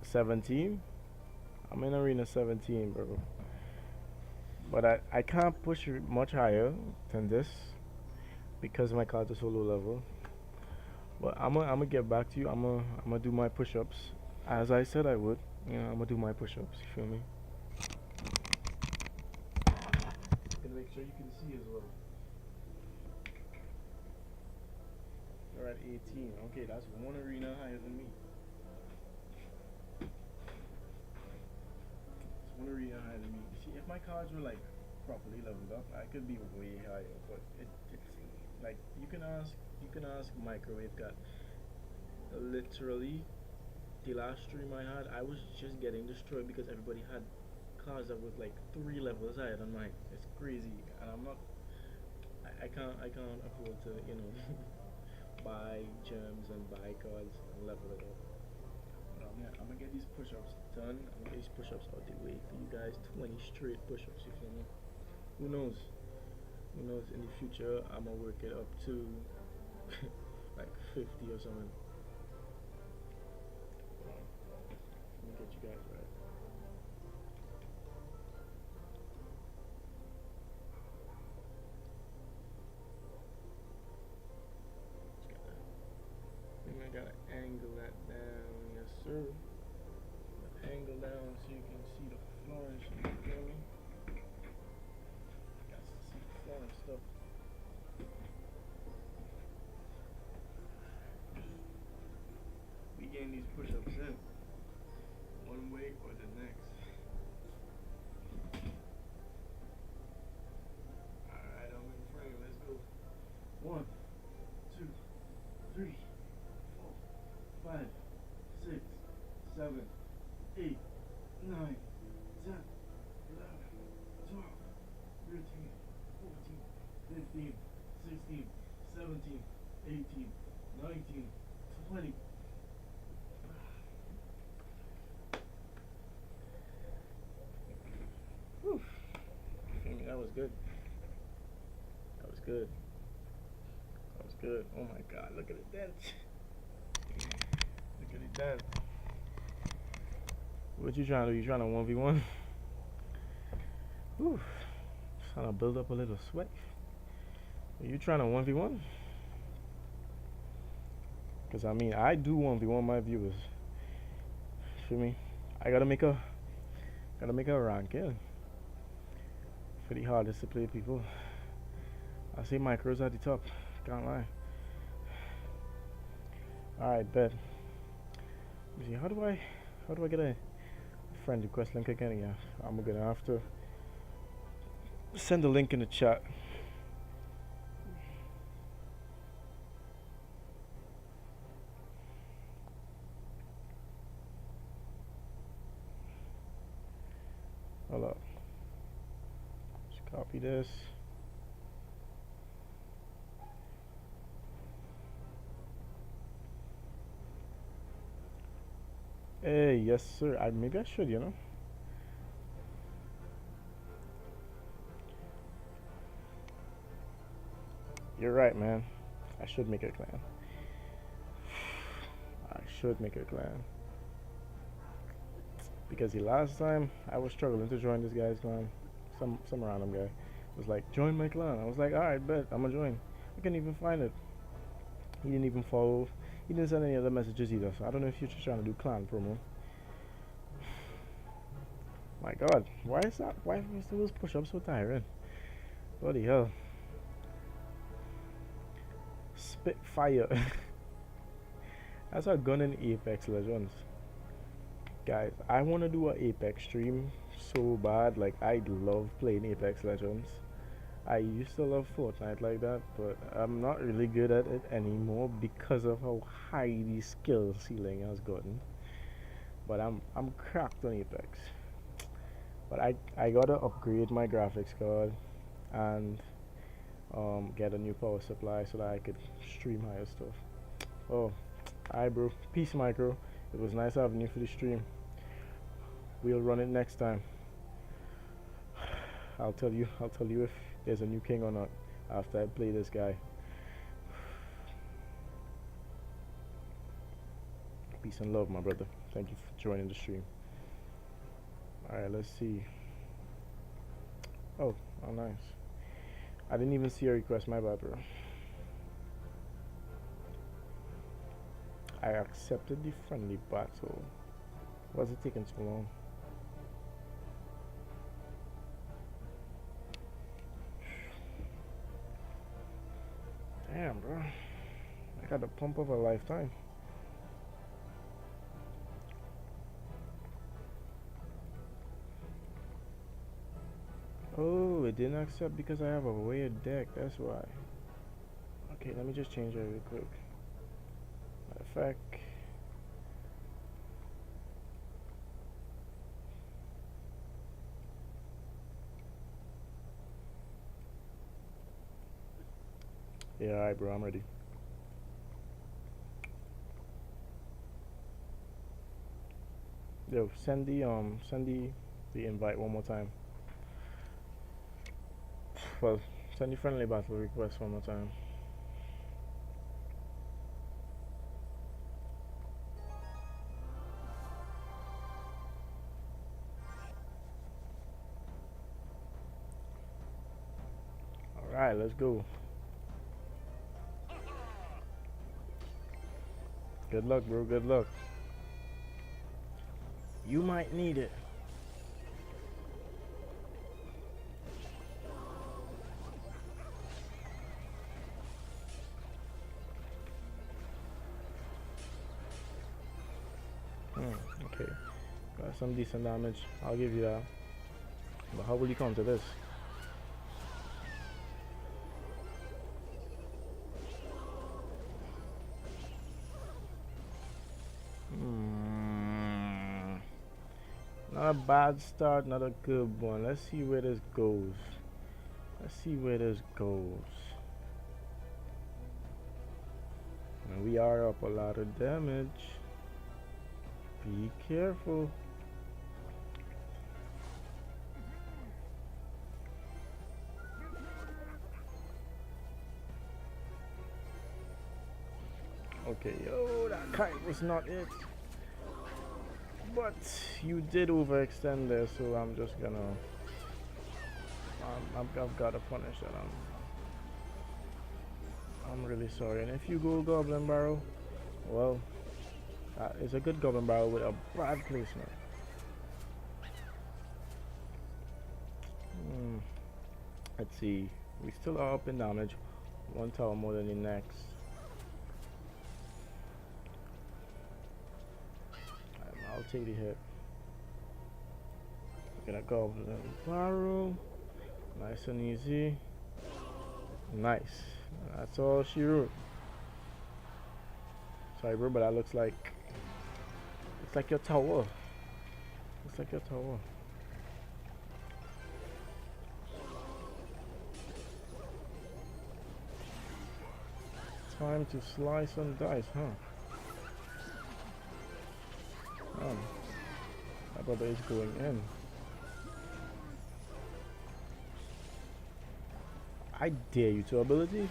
A: 17? I'm in arena 17, bro. But I can't push it much higher than this because my cards are so low level. But I'm gonna get back to you. I'm gonna do my push-ups as I said I would. You know, I'm gonna do my push-ups. You feel me? And make sure you can see as well. You're at 18. Okay, that's one arena higher than me. It's one arena higher than me. See, if my cards were like properly leveled up, I could be way higher. But it's like you can ask Microwave got literally the last stream I had, I was just getting destroyed because everybody had cars that was like 3 levels higher than mine. It's crazy, and I'm not. I can't afford to buy gems and buy cards and level it up. But I'm gonna get these push-ups done. I'm gonna get these push-ups out the way for you guys. 20 straight push-ups. You feel me? Who knows? Who knows? In the future, I'm gonna work it up to like 50 or something. Let me get you guys right. I gotta angle that down, yes sir. Angle down so you can see the floor and shit, you feel me? Got to see the floor and stuff. We getting these push-ups in, one way or the next. Alright, I'm in frame, let's go. 1, 2, 3, 4, 5, 6, 7, 8, 9, 10, 11, 12, 13, 14, 15, 16, 17, 18, 19, 20. Whew. That was good. That was good. That was good. Oh my god, look at the dent. Look at the dent. What you trying to do? You trying to 1v1? Whew. Trying to build up a little sweat. Are you trying to 1v1? Because I mean, I do 1v1 my viewers. Feel me? I gotta make a rank, yeah. For the hardest to play people. I see micros at the top. Can't lie. Alright, bet. Let me see, how do I get a friend request link again? Yeah, I'm gonna have to send the link in the chat. Hold up. Just copy this. Hey, yes sir. Maybe I should, You're right, man. I should make a clan. I should make a clan. Because the last time I was struggling to join this guy's clan, some random guy was like, join my clan. I was like, alright, bet, I'm gonna join. I couldn't even find it. He didn't even follow. He didn't send any other messages either. So I don't know if you're just trying to do clan promo. My God, why is that? Why is those push-ups so tiring? Bloody hell! Spitfire. That's a gun in Apex Legends. Guys, I want to do an Apex stream so bad. Like, I love playing Apex Legends. I used to love Fortnite like that, but I'm not really good at it anymore because of how high the skill ceiling has gotten. But I'm cracked on Apex. But I gotta upgrade my graphics card and get a new power supply so that I could stream higher stuff. Oh, alright, bro. Peace, Micro. It was nice having you for the stream. We'll run it next time. I'll tell you if there's a new king or not after I play this guy. Peace and love, my brother. Thank you for joining the stream. Alright, let's see. Oh, oh nice. I didn't even see a request, my bad, bro. I accepted the friendly battle. Why is it taking so long? Damn, bro. I got the pump of a lifetime. Oh, it didn't accept because I have a weird deck. That's why. Okay, let me just change it real quick. Matter of fact. Yeah, alright, bro. I'm ready. Yo, send the invite one more time. Well, send the friendly battle request one more time. Alright, let's go. Good luck, bro. Good luck. You might need it. Okay. Got some decent damage. I'll give you that. But how will you counter this? Not a bad start, not a good one. Let's see where this goes. Let's see where this goes. And we are up a lot of damage. Be careful. Okay, yo, that kite was not it. But you did overextend there, so I'm just gonna. I've got to punish that. I'm really sorry. And if you go Goblin Barrel, well, it's a good Goblin Barrel with a bad placement. Let's see. We still are up in damage. One tower more than the next. I'll take the hit. Gonna go Barrel. Nice and easy. Nice. That's all she wrote. Sorry, bro, but that looks like your tower. Looks like your tower. Time to slice and dice, huh? My brother is going in. I dare you to ability.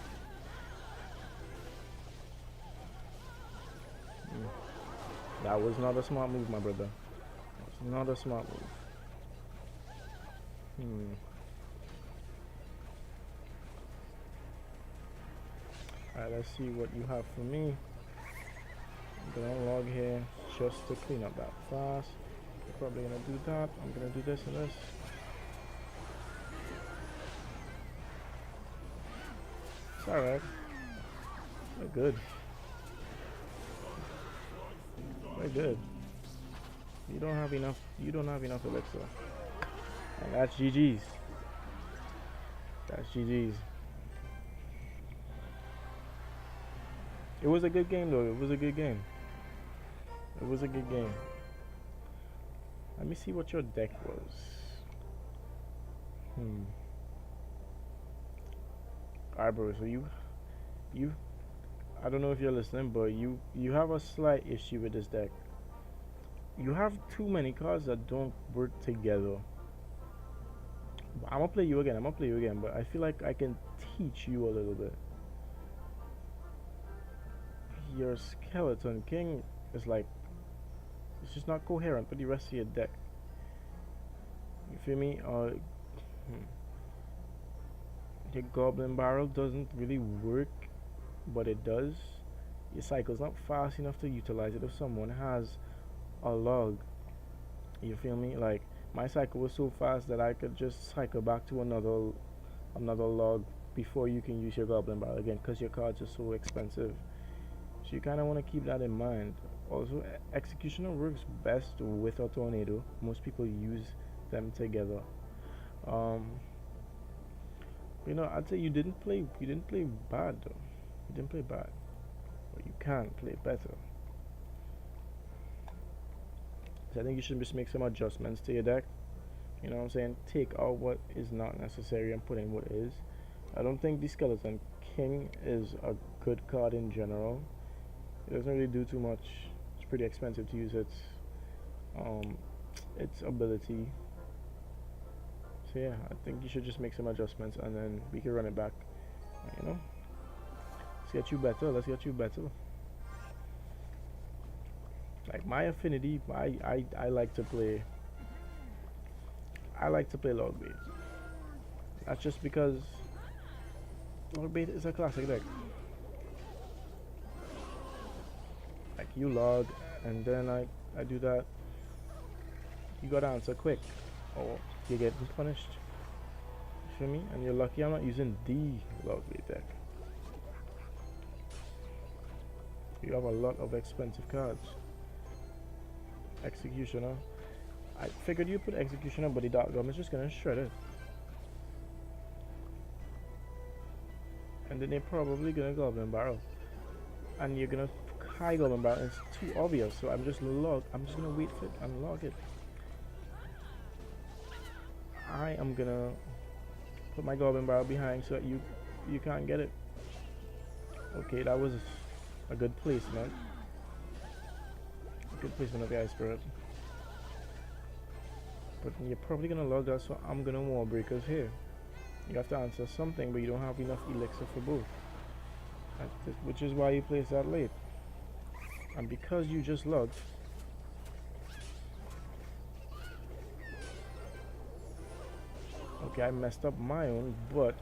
A: That was not a smart move, my brother. That was not a smart move. Alright, let's see what you have for me. I'm gonna log here just to clean up that fast. You're probably gonna do that. I'm gonna do this and this. It's alright. We're good. We're good. You don't have enough elixir. And that's GG's. That's GG's. It was a good game though. It was a good game. It was a good game. Let me see what your deck was. Alright, bro, so you I don't know if you're listening, but you have a slight issue with this deck. You have too many cards that don't work together. I'm gonna play you again. I'm gonna play you again, but I feel like I can teach you a little bit. Your skeleton king is like it's just not coherent with the rest of your deck. You feel me? Your goblin barrel doesn't really work, but it does. Your cycle's not fast enough to utilize it if someone has a log. You feel me? Like my cycle was so fast that I could just cycle back to another log before you can use your goblin barrel again because your cards are so expensive. So you kind of want to keep that in mind. Also, executioner works best with a tornado. Most people use them together. Um, I'd say you didn't play bad though. You didn't play bad, but you can play better. So I think you should just make some adjustments to your deck. You know what I'm saying? Take out what is not necessary and put in what is. I don't think the Skeleton King is a good card in general. It doesn't really do too much. It's pretty expensive to use um, its ability. So yeah, I think you should just make some adjustments and then we can run it back. You know, let's get you better. Let's get you better. Like my affinity, I like to play. I like to play log bait. That's just because log bait is a classic deck. Like you log, and then I do that. You gotta answer quick, or you get punished. You feel me? And you're lucky I'm not using the log bait deck. You have a lot of expensive cards. Executioner. I figured you put Executioner, but the Dark Golem is just gonna shred it. And then they're probably gonna Goblin Barrel. And you're gonna high Goblin Barrel, and it's too obvious, so I'm just gonna wait for it and log it. I am gonna put my Goblin Barrel behind so that you can't get it. Okay, that was a good placement. Good placement of the Ice Spirit. But you're probably gonna log that, so I'm gonna Wall Breakers here. You have to answer something, but you don't have enough elixir for both. Which is why you place that late. And because you just logged, okay, I messed up my own, but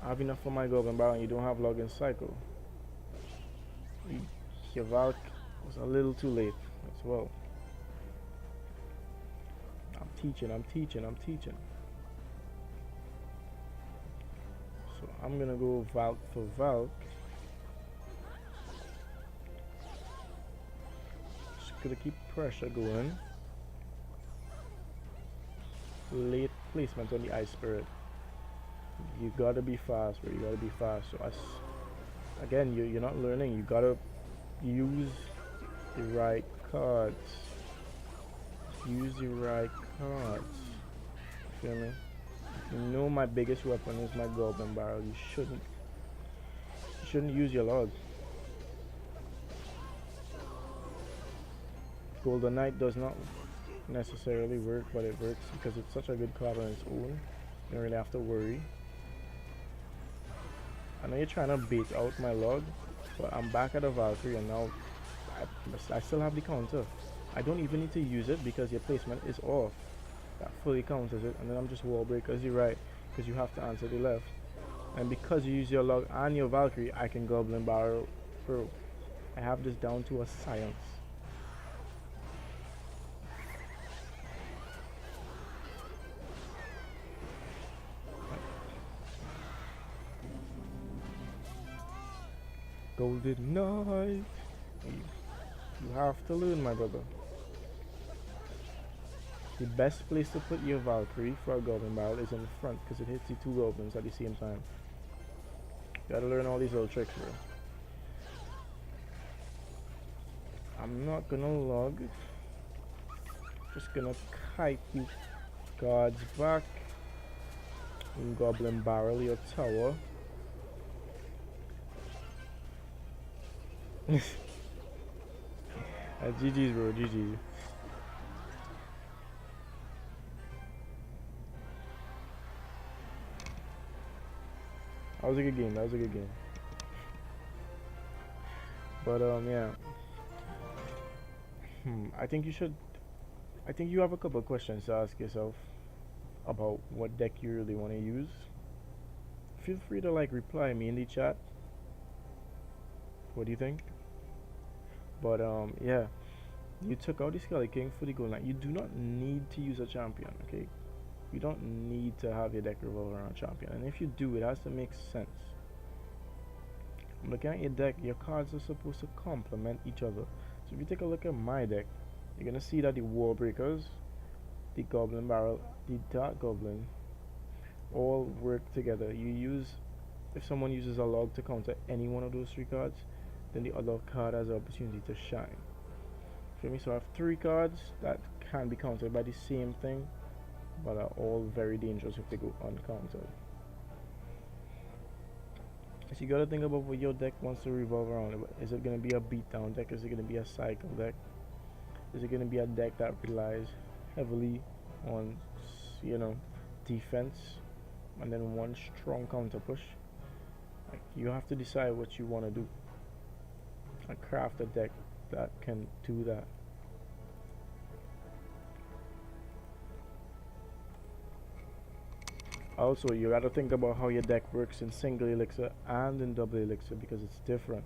A: I have enough for my Goblin Barrel and you don't have login cycle. Your Valk was a little too late as well. I'm teaching. So I'm gonna go Valk for Valk. Just gonna keep pressure going. Late placement on the Ice Spirit. You gotta be fast, bro. You gotta be fast. So again, you're not learning. You gotta use the right cards. Use the right cards. You feel me? You know my biggest weapon is my Goblin Barrel. You shouldn't use your logs. Golden Knight does not necessarily work, but it works because it's such a good card on its own. You don't really have to worry. I know you're trying to bait out my log, but I'm back at a Valkyrie and now I still have the counter. I don't even need to use it because your placement is off. That fully counters it, and then I'm just Wall Breakers the right because you have to answer the left. And because you use your log and your Valkyrie, I can Goblin Barrel through. I have this down to a science. Golden Knight. You have to learn, my brother. The best place to put your Valkyrie for a Goblin Barrel is in the front because it hits the two goblins at the same time. You gotta learn all these little tricks, bro. I'm not gonna log. Just gonna kite you guards back. And Goblin Barrel your tower. GG's, bro. GG. That was a good game. That was a good game. But yeah. I think you should. I think you have a couple of questions to ask yourself about what deck you really want to use. Feel free to like reply me in the chat. What do you think? But yeah, you took out the Skelly King for the gold knight. You do not need to use a champion, okay? You don't need to have your deck revolve around champion, and if you do, it has to make sense. I'm looking at your deck. Your cards are supposed to complement each other. So if you take a look at my deck, you're gonna see that the War Breakers, the Goblin Barrel, the Dark Goblin, all work together. You use, if someone uses a log to counter any one of those three cards, then the other card has the opportunity to shine. Feel me? So I have three cards that can be countered by the same thing, but are all very dangerous if they go uncountered. So you gotta think about what your deck wants to revolve around. Is it gonna be a beatdown deck? Is it gonna be a cycle deck? Is it gonna be a deck that relies heavily on, you know, defense and then one strong counter push? Like, you have to decide what you want to do and craft a deck that can do that. Also, you gotta think about how your deck works in single elixir and in double elixir, because it's different.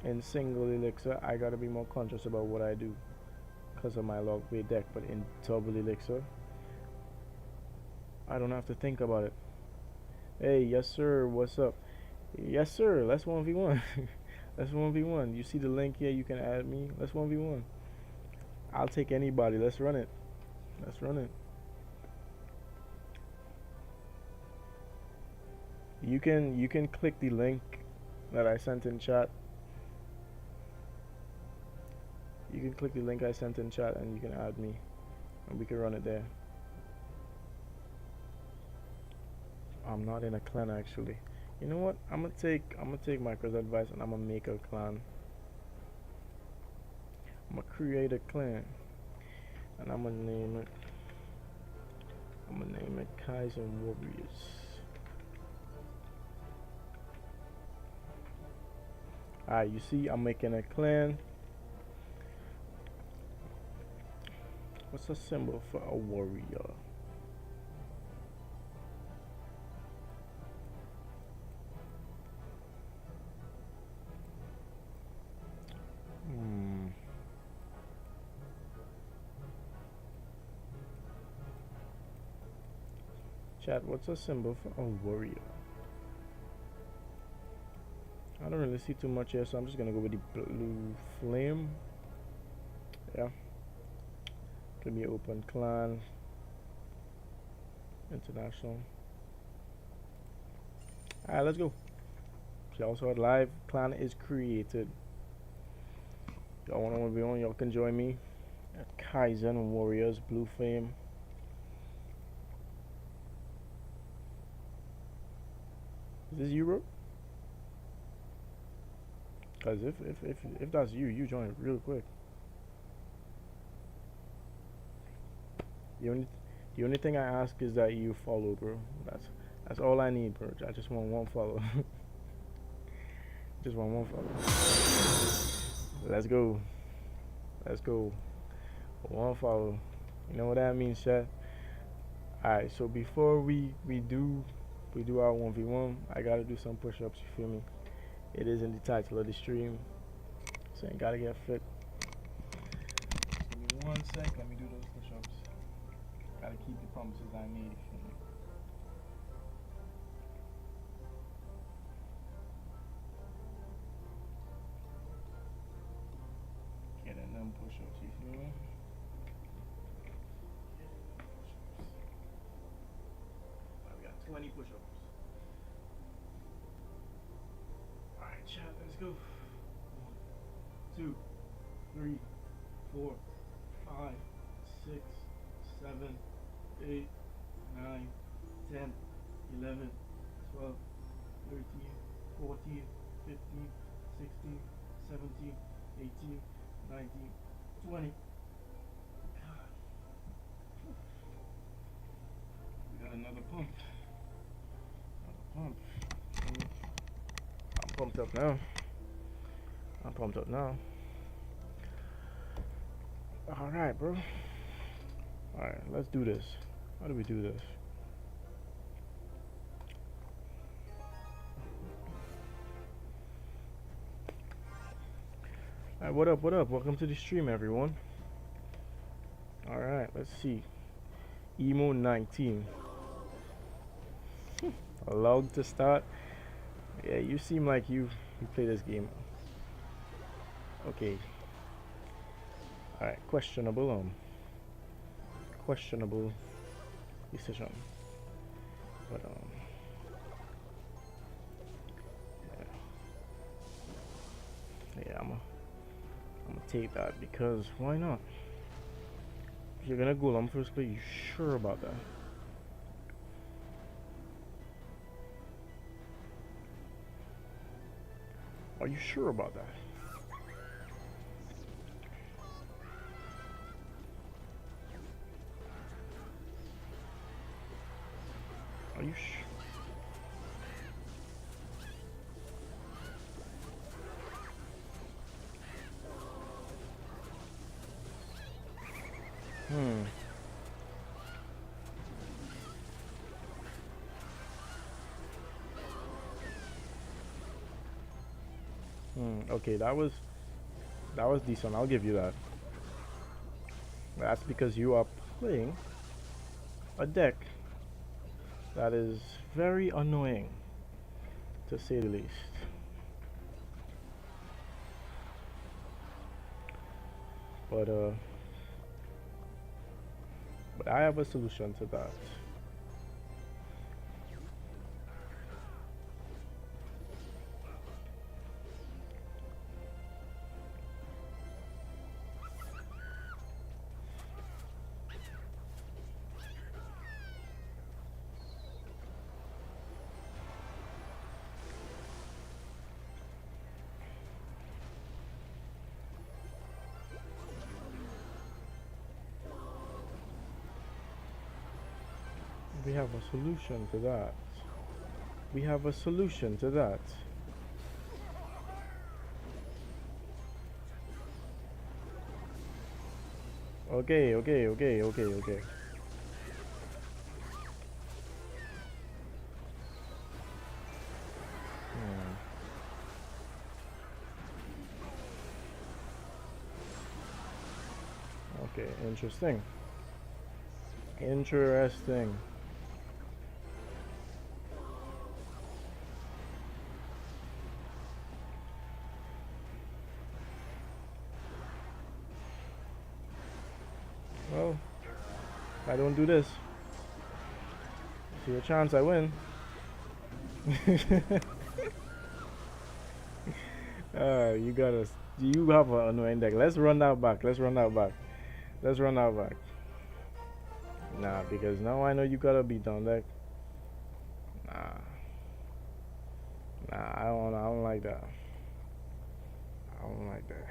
A: In single elixir, I gotta be more conscious about what I do because of my log weight deck, but in double elixir, I don't have to think about it. Hey, yes sir, what's up? Yes sir, let's 1v1. Let's 1v1. You see the link here, you can add me. Let's 1v1. I'll take anybody. Let's run it. Let's run it. You can click the link that I sent in chat. You can click the link I sent in chat and you can add me and we can run it there. I'm not in a clan actually. You know what? I'm gonna take Micro's advice and I'm gonna make a clan. I'm gonna create a clan and I'm gonna name it Kaizen Warriors. Alright, you see I'm making a clan. What's a symbol for a warrior? Chat, what's a symbol for a warrior? I don't really see too much here, so I'm just gonna go with the blue flame. Yeah. Could be open clan. International. Alright, let's go. Y'all saw it live. Clan is created. Y'all wanna be on? Y'all can join me at Kaizen Warriors Blue Flame. Is this you, bro? Cause if that's you, you join it real quick. The only thing I ask is that you follow, bro. That's all I need, bro. I just want one follow. Just want one follow. Let's go. Let's go. One follow. You know what that means, chat? Alright, so before we do our 1v1, I gotta do some push-ups, you feel me? It is in the title of the stream, so I gotta get fit. Just give me 1 sec, let me do those push-ups. Gotta keep the promises I made, you feel me? Getting them push-ups, you feel me? We got 20 push-ups. Alright, chat, let's go. 1, 2, 3, 4, 5, 6, 7, 8, 9, 10, 11, 12, 13, 14, 15, 16, 17, 18, 19, 20. God. We got another pump. Another pump. pumped up now. I'm pumped up now. Alright, bro. Alright, let's do this. How do we do this? Alright, what up, what up? Welcome to the stream, everyone. Alright, let's see. Emo 19. Allowed to start. Yeah, you seem like you play this game. Okay. Alright, questionable decision. But yeah, I'm gonna take that because why not? If you're gonna go on first play, you sure about that? Are you sure about that? Are you sure? Okay, that was decent. I'll give you that. That's because you are playing a deck that is very annoying, to say the least. But I have a solution to that. We have a solution to that. We have a solution to that. Okay. Okay, interesting. Interesting. Well, if I don't do this, see a chance I win. You have an annoying deck. Let's run that back. Nah, because now I know you got a beat down deck. Nah, I don't like that. I don't like that.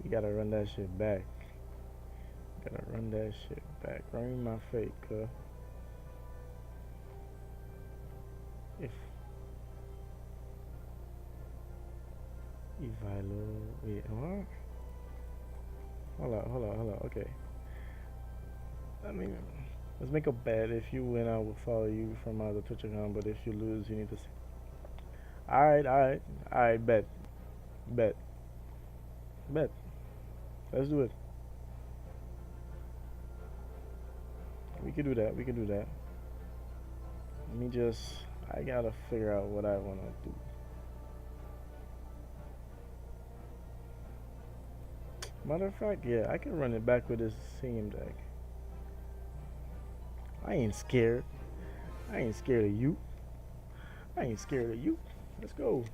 A: We gotta run that shit back. Run me my fate, cuz. If wait, what? Hold up. Okay. I mean, let's make a bet. If you win, I will follow you from the Twitch account. But if you lose, you need to. Alright. Bet. Let's do it. We can do that. I gotta figure out what I wanna do. Matter of fact, yeah, I can run it back with this same deck. I ain't scared. I ain't scared of you. Let's go.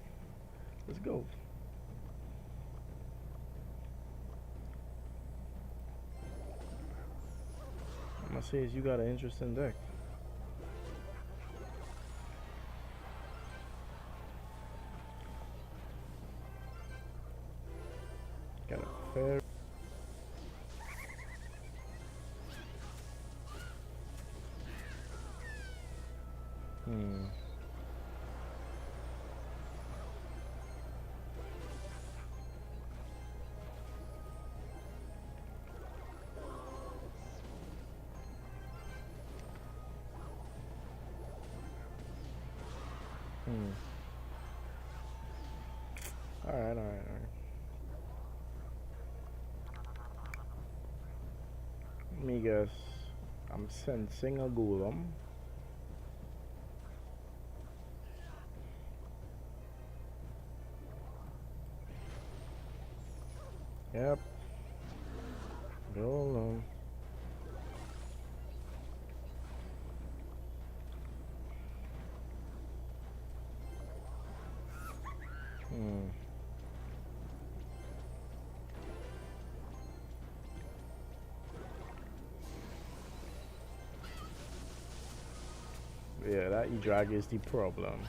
A: I'm gonna say is you got an interesting deck. Got a fair. Hmm. Alright, alright, alright. Let me guess. I'm sensing a golem. Yep. Golem. Hmm. Yeah, that E-drag is the problem.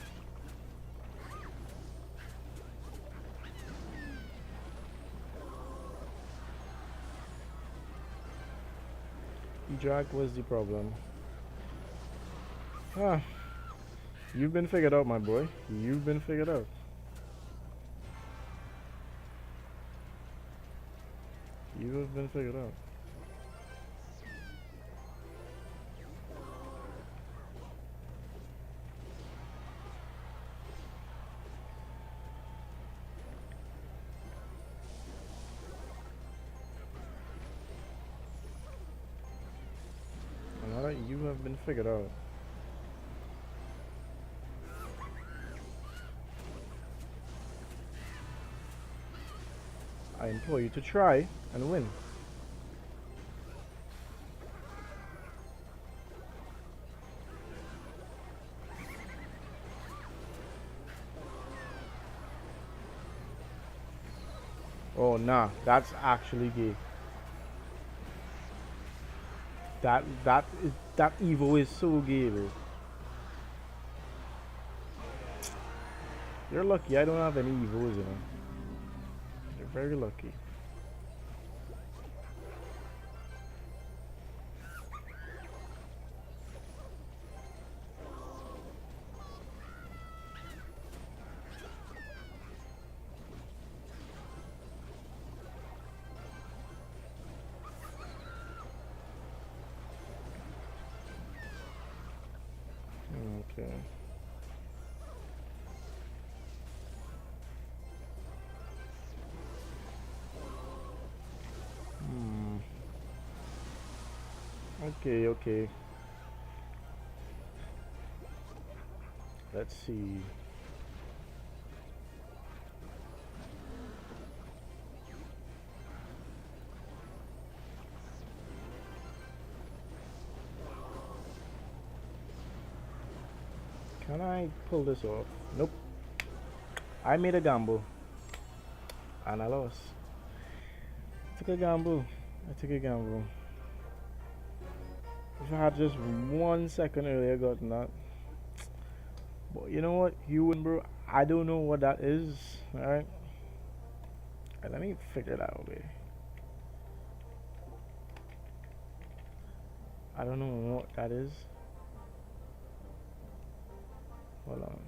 A: E-drag was the problem. Ah, you've been figured out, my boy. You've been figured out. You have been figured out. Now that you have been figured out, I implore you to try and win. Oh nah, that's actually gay. That Evo is so gay, bro. You're lucky I don't have any Evos, you know. You're very lucky. Okay. Hmm. Okay, okay. Let's see. Can I pull this off? Nope. I made a gamble and I lost. Took a gamble. I took a gamble. If I had just 1 second earlier gotten that. But you know what? You win, bro. I don't know what that is. Alright? Let me figure it out, baby. I don't know what that is. Hold on.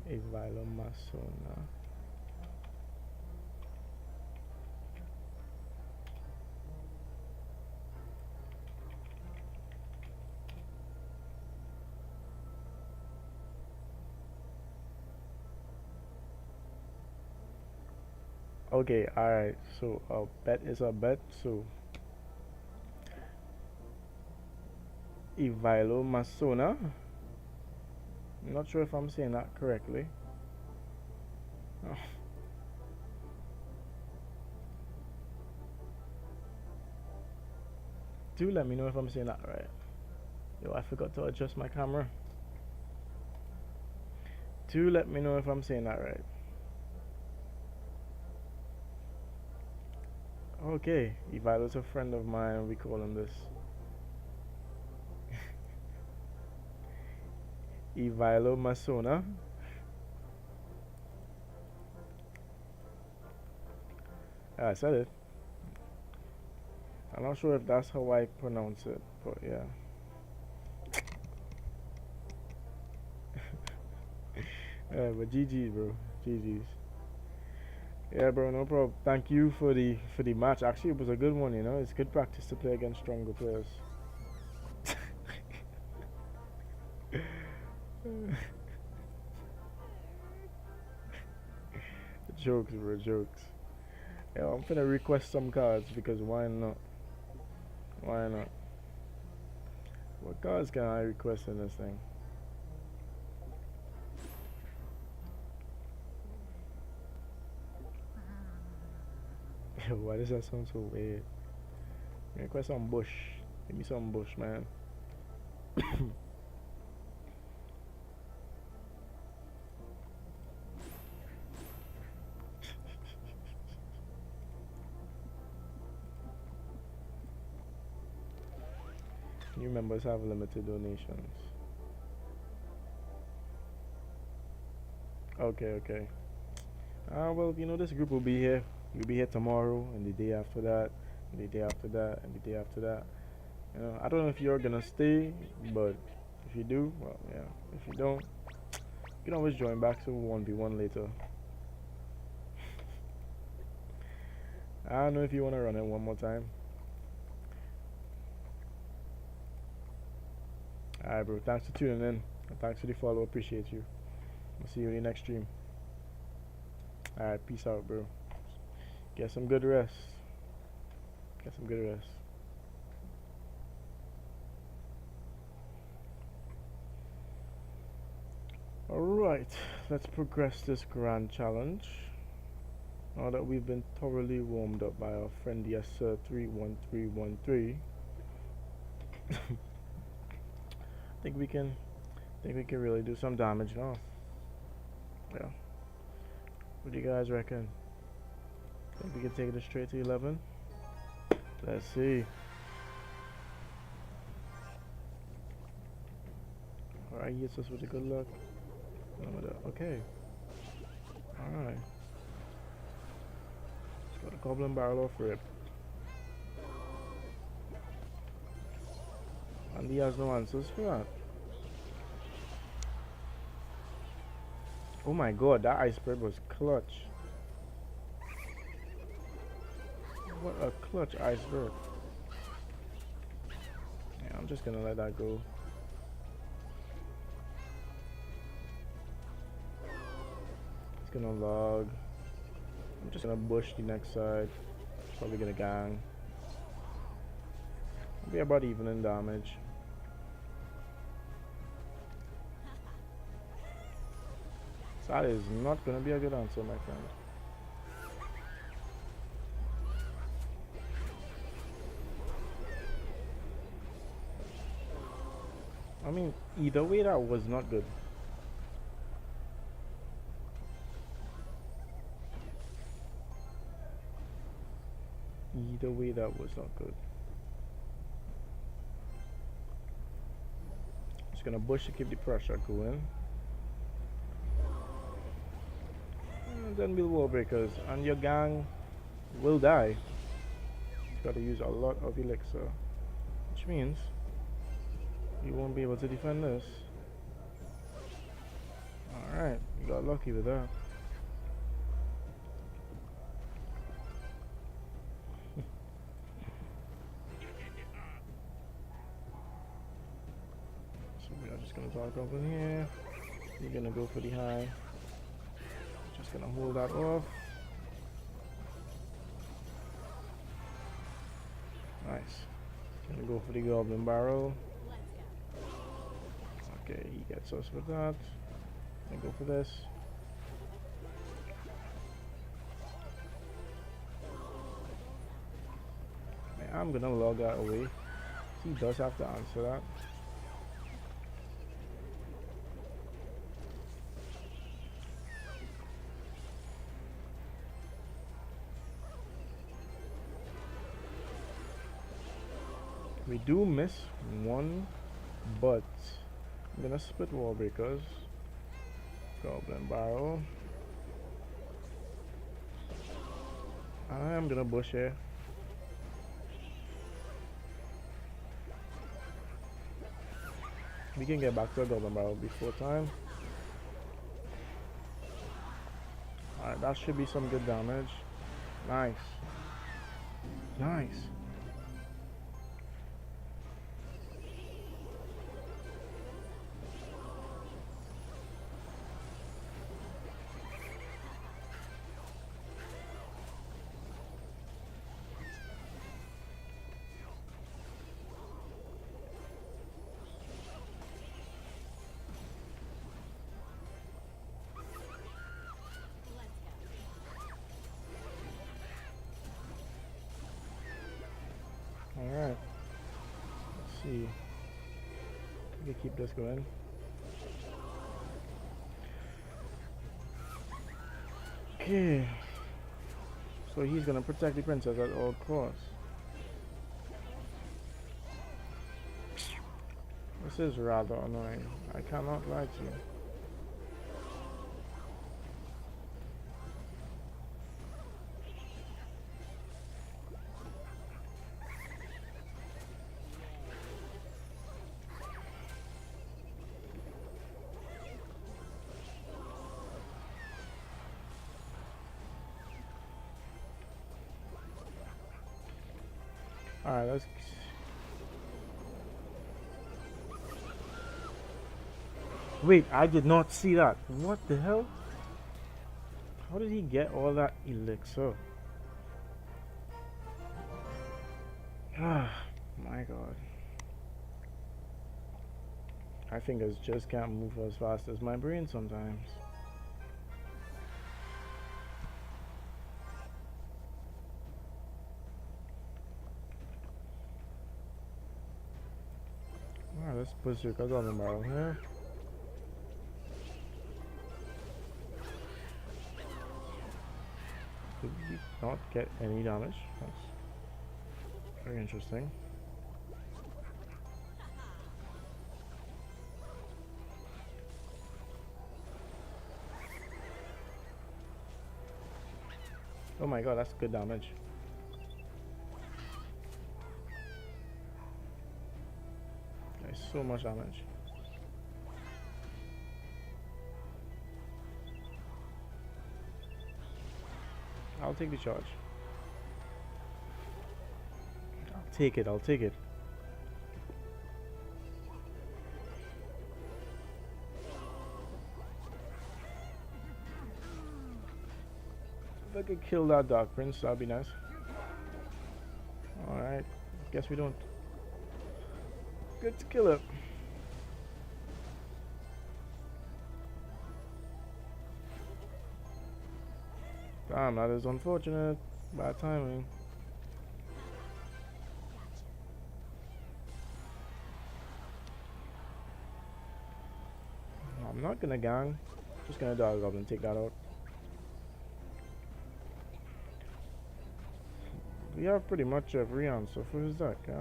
A: Evilo Masona. Okay, alright. So a bet is a bet. So Evilo Masona. I'm not sure if I'm saying that correctly. Oh, do let me know if I'm saying that right. Yo, I forgot to adjust my camera. Do let me know if I'm saying that right. Okay, Evilo's a friend of mine. We call him this. Evilo Masona. I said it. I'm not sure if that's how I pronounce it, but yeah. But GG's, bro. GG's. Yeah, bro, no problem. Thank you for the match. Actually, it was a good one. You know, it's good practice to play against stronger players. Jokes, bro, jokes. Yeah, I'm finna request some cards because why not? Why not? What cards can I request in this thing? Why does that sound so weird? Request some bush. Give me some bush, man. New members have limited donations. Okay, okay. Well, you know, this group will be here. You'll be here tomorrow, and the day after that, and the day after that, and the day after that. You know, I don't know if you're gonna stay, but if you do, well, yeah. If you don't, you can always join back to 1v1 later. I don't know if you wanna run it one more time. Alright, bro. Thanks for tuning in. And thanks for the follow. Appreciate you. I'll see you in the next stream. Alright, peace out, bro. Get some good rest. Get some good rest. Alright, let's progress this grand challenge. Now that we've been thoroughly warmed up by our friend yes sir 31313. think we can think we can really do some damage now. Yeah. What do you guys reckon? Think we can take it straight to 11? Let's see. Alright, he hits us with a good luck. Okay. Alright. Let's got a goblin barrel off rip. And he has no answers for that. Oh my god, that iceberg was clutch. What a clutch iceberg. Yeah, I'm just gonna let that go. It's gonna log. I'm just gonna bush the next side. Probably gonna gang. Be about even in damage. That is not gonna be a good answer, my friend. I mean, either way, that was not good. Either way, that was not good. Just gonna bush to keep the pressure going. And then we'll wall breakers, and your gang will die. It's gotta use a lot of elixir, which means you won't be able to defend this. Alright, you got lucky with that. So we are just gonna talk over here. You're gonna go for the high. Just gonna hold that off. Nice. Gonna go for the goblin barrel. Okay, he gets us with that. Gonna go for this. I'm gonna log that away. He does have to answer that. We do miss one, but I'm gonna split wall breakers. Goblin barrel. I am gonna bush here. We can get back to a goblin barrel before time. Alright, that should be some good damage. Nice. Nice. Alright. Let's see. We can keep this going. Okay. So he's gonna protect the princess at all costs. This is rather annoying. I cannot lie to you. Alright, let's... Wait, I did not see that. What the hell? How did he get all that elixir? Ah, my god. My fingers just can't move as fast as my brain sometimes. Alright, let's put your guns on the barrel here. Did we not get any damage? That's very interesting. Oh my god, that's good damage. That's so much damage. I'll take the charge. I'll take it, I'll take it. If I could kill that Dark Prince, that'd be nice. Alright, guess we don't. Good to kill it. Damn, that is unfortunate. Bad timing. I'm not gonna gang. Just gonna dog up and take that out. We have pretty much every answer for his deck, yeah.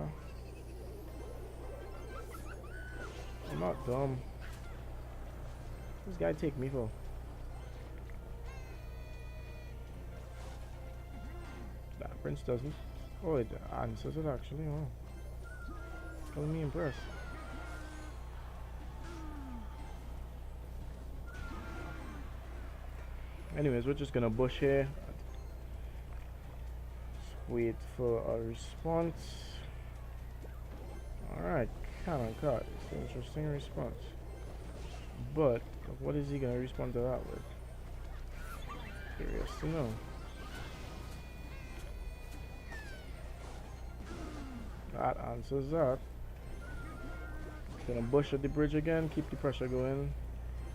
A: I'm not dumb. This guy take me for. That Prince doesn't. Oh, it answers it actually. Oh, killing me impressed. Anyways, we're just gonna bush here. Just wait for a response. Alright, cannon cut. It's an interesting response. But what is he gonna respond to that with? Curious to know. That answers that. Gonna bush at the bridge again, keep the pressure going.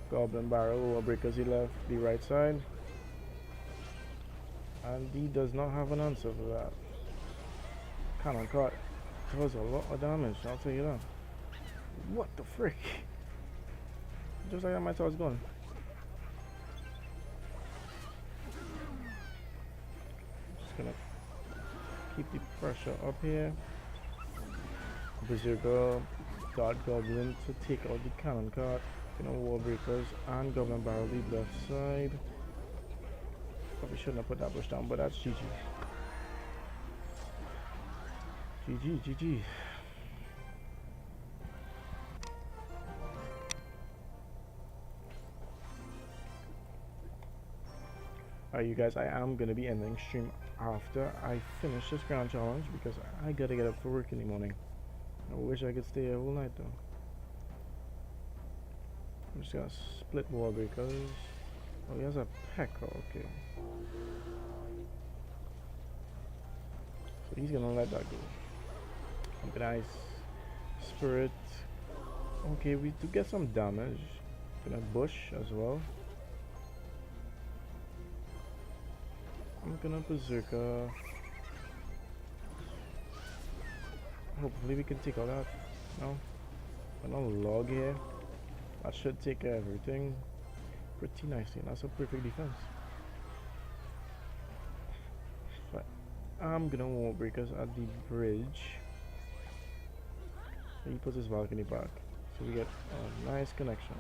A: Goblin barrel over breakers he left the right side. And he does not have an answer for that. Cannon cut. That was a lot of damage, I'll tell you that. What the frick? Just like that, my thoughts gone. Just gonna keep the pressure up here. Berserker, Dart Goblin to take out the cannon cart. Wall breakers and Goblin barrel the left side. Probably shouldn't have put that bush down, but that's GG. GG. Alright, you guys, I am gonna be ending stream after I finish this ground challenge because I gotta get up for work in the morning. I wish I could stay here all night though. I'm just gonna split wall breakers. Oh, he has a pecker, okay. So he's gonna let that go. Nice. Spirit. Okay, we do get some damage. Gonna bush as well. I'm gonna berserker. Hopefully we can take all that. No? Another log here. That should take care of everything pretty nicely. That's a perfect defense. But I'm gonna wall breakers at the bridge. He puts his balcony back. So we get a nice connection.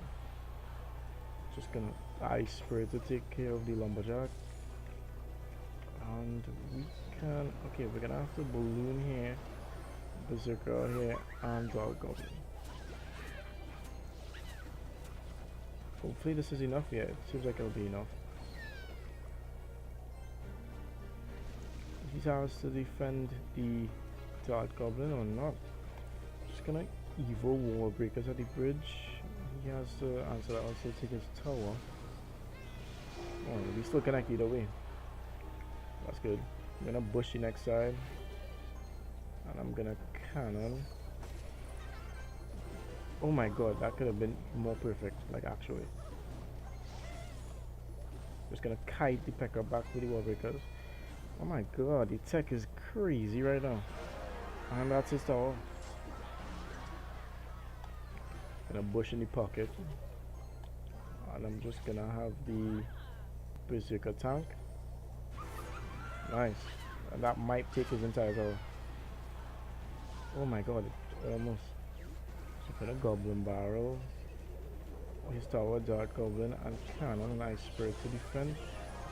A: Just gonna ice spray to take care of the lumberjack. And we can, okay, we're gonna have to balloon here, berserker here, and dog goblin. Hopefully this is enough. Yeah, it seems like it'll be enough. He has to defend the dart goblin or not. Just gonna evil wall breakers at the bridge. He has to answer that, also take his tower. Oh, we still connect either way. That's good. I'm gonna bush the next side. And I'm gonna cannon. Oh my god, that could have been more perfect, like actually. Just gonna kite the pecker back with the wall breakers. Oh my god, the tech is crazy right now. And that's his tower. Gonna bush in the pocket. And I'm just gonna have the berserker tank. Nice. And that might take his entire tower. Oh my god, almost. So put a goblin barrel. His tower, dart goblin, and cannon, nice spirit to defend.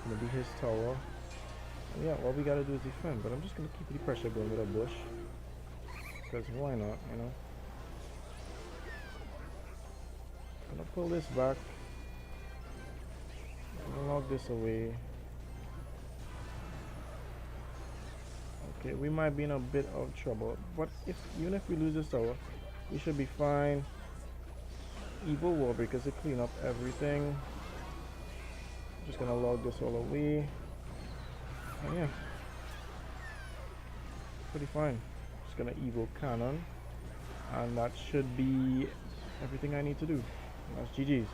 A: Maybe his tower. And yeah, all we gotta do is defend, but I'm just gonna keep the pressure going with a bush. Because why not, you know? Gonna pull this back. Gonna log this away. Okay, we might be in a bit of trouble, but even if we lose this tower, we should be fine. Evil wall breakers to clean up everything. Just gonna log this all away. And yeah, pretty fine. Just gonna evil cannon, and that should be everything I need to do. That's GG's.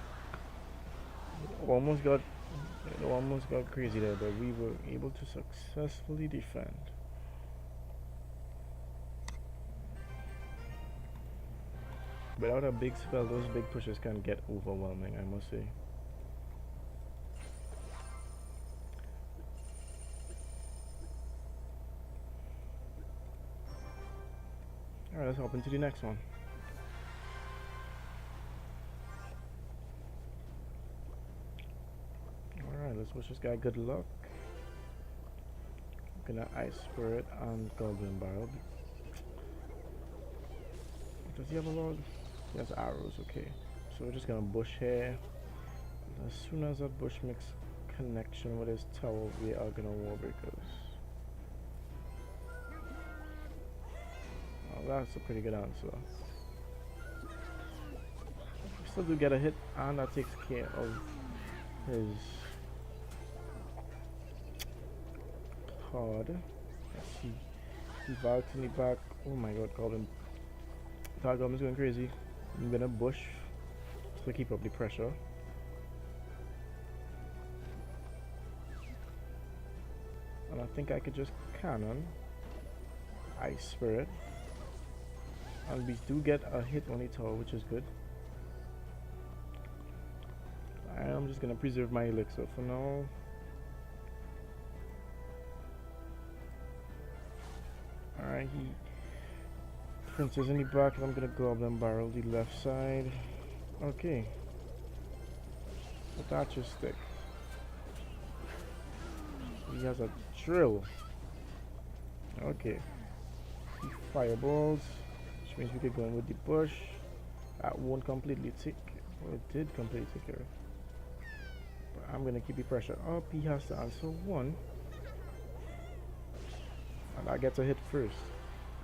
A: It almost got crazy there, but we were able to successfully defend. Without a big spell, those big pushes can get overwhelming, I must say. Alright, let's hop into the next one. Alright, let's wish this guy good luck. I'm gonna ice spirit and goblin barrel. Does he have a log? He has arrows, okay. So we're just gonna bush here. As soon as that bush makes connection with his tower, we are gonna wall breakers. Oh, that's a pretty good answer. We still do get a hit, and that takes care of his card. Let's see. He valks in the back. Oh my god, goblin. That goblin's going crazy. I'm gonna bush to keep up the pressure. And I think I could just cannon ice spirit. And we do get a hit on the tower, which is good. I'm just gonna preserve my elixir for now. Alright, he Princess in the back, and I'm gonna goblin barrel the left side. Okay. But that just stick. He has a drill. Okay. He fireballs, which means we could go in with the bush. That won't completely take. Well, it did completely take care. But I'm gonna keep the pressure up. He has to answer one. And I get to hit first.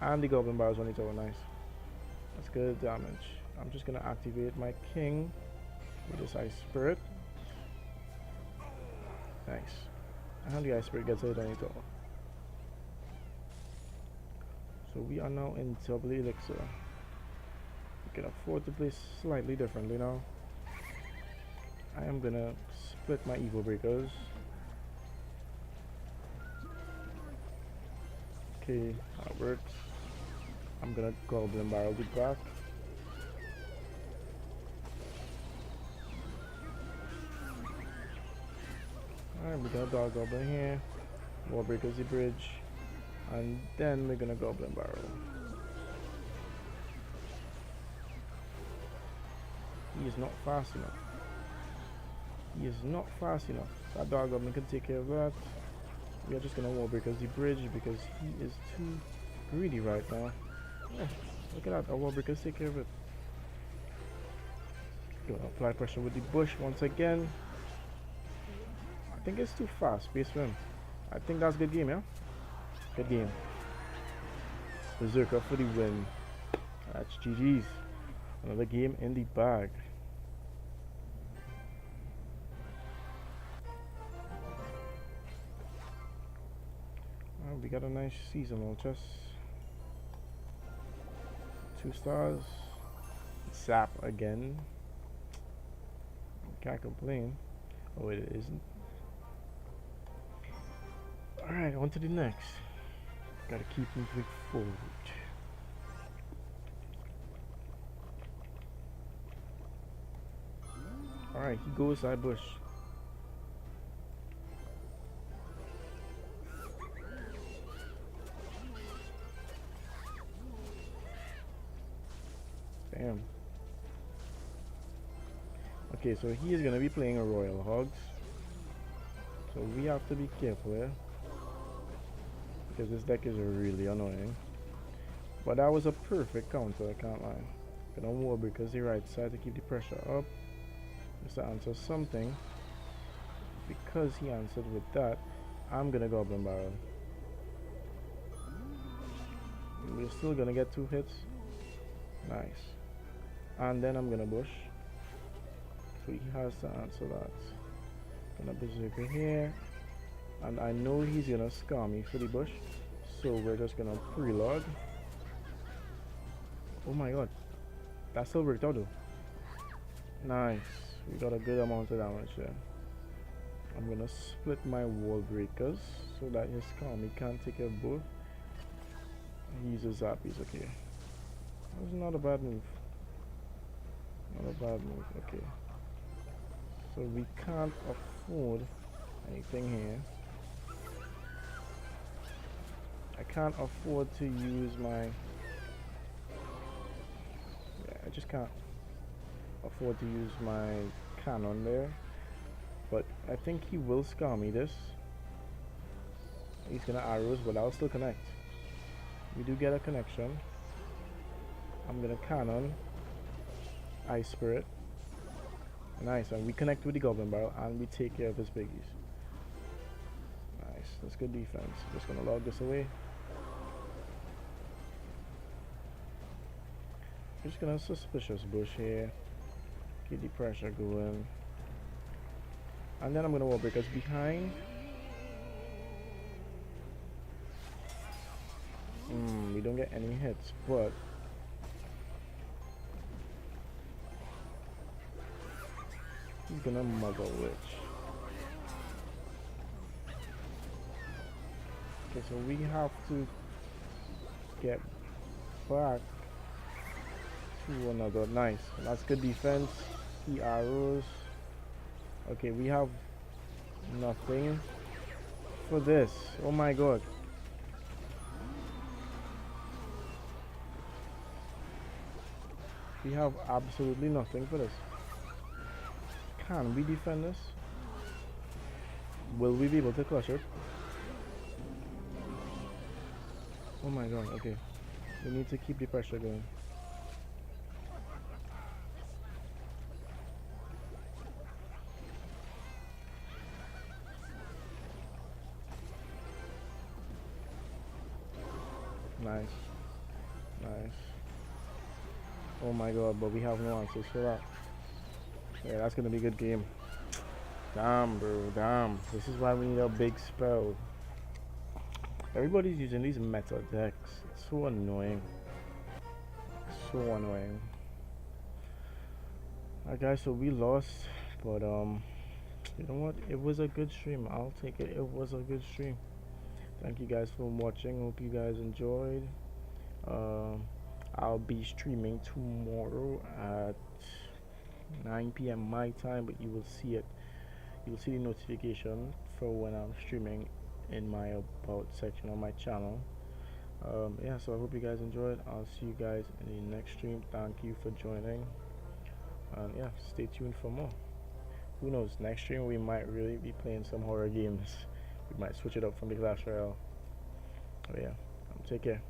A: And the goblin bars on each other. Nice. That's good damage. I'm just gonna activate my king with this ice spirit. Nice. And the ice spirit gets a hit on each other. So we are now in double elixir. We can afford to play slightly differently now. I am gonna split my evil breakers. Okay, that works. I'm gonna goblin barrel it back. Alright, we're gonna dog goblin here. Wall breakers the bridge. And then we're gonna goblin barrel. He is not fast enough. He is not fast enough. That dog goblin can take care of that. We are just gonna wall breakers the bridge because he is too greedy right now. Oh, look at that, our wall breakers take care of it. Gonna apply pressure with the bush once again. I think it's too fast paced for him. I think that's a good game, yeah? Good game. Berserker for the win. That's GG's. Another game in the bag. We got a nice seasonal chest. 2 stars. Zap again. Can't complain. Oh wait, it isn't. Alright, on to the next. Gotta keep moving forward. Alright, he goes side bush. Damn. Okay, so he is gonna be playing a Royal Hogs. So we have to be careful here. Because this deck is really annoying. But that was a perfect counter, I can't lie. Gonna war because the right side to keep the pressure up. Just to answer something. Because he answered with that, I'm gonna goblin barrel. We're still gonna get 2 hits. Nice. And then I'm gonna bush. So he has to answer that. Gonna berserker here. And I know he's gonna scar me for the bush. So we're just gonna preload. Oh my god. That still worked out though. Nice. We got a good amount of damage there. I'm gonna split my wall breakers so that his Kami can't take care of both. He uses zappies, okay. That was not a bad move. Not a bad move, okay. So we can't afford anything here. I can't afford to use my... Yeah, I just can't afford to use my cannon there. But I think he will scar me this. He's gonna arrows, but I'll still connect. We do get a connection. I'm gonna cannon. Ice Spirit. Nice, and we connect with the Goblin Barrel and we take care of his piggies. Nice, that's good defense. Just gonna log this away. I'm just gonna suspicious bush here. Keep the pressure going. And then I'm gonna wall breakers behind. We don't get any hits, but he's gonna muzzle witch. Okay, so we have to get back to another. Nice, that's good defense. He arrows. Okay, we have nothing for this. Oh my god. We have absolutely nothing for this. Can we defend this? Will we be able to clutch it? Oh my god, okay. We need to keep the pressure going. Nice. Nice. Oh my god, but we have no answers for that. Yeah, that's gonna be a good game. Damn, bro, damn. This is why we need a big spell. Everybody's using these meta decks. It's so annoying. So annoying. Alright guys, so we lost, but you know what? It was a good stream. I'll take it. It was a good stream. Thank you guys for watching. Hope you guys enjoyed. Um, I'll be streaming tomorrow at 9 p.m. my time, but you will see it. You'll see the notification for when I'm streaming in my about section on my channel. Yeah, so I hope you guys enjoyed. I'll see you guys in the next stream. Thank you for joining, and yeah, stay tuned for more. Who knows, next stream we might really be playing some horror games. We might switch it up from the Clash Royale. Oh yeah, take care.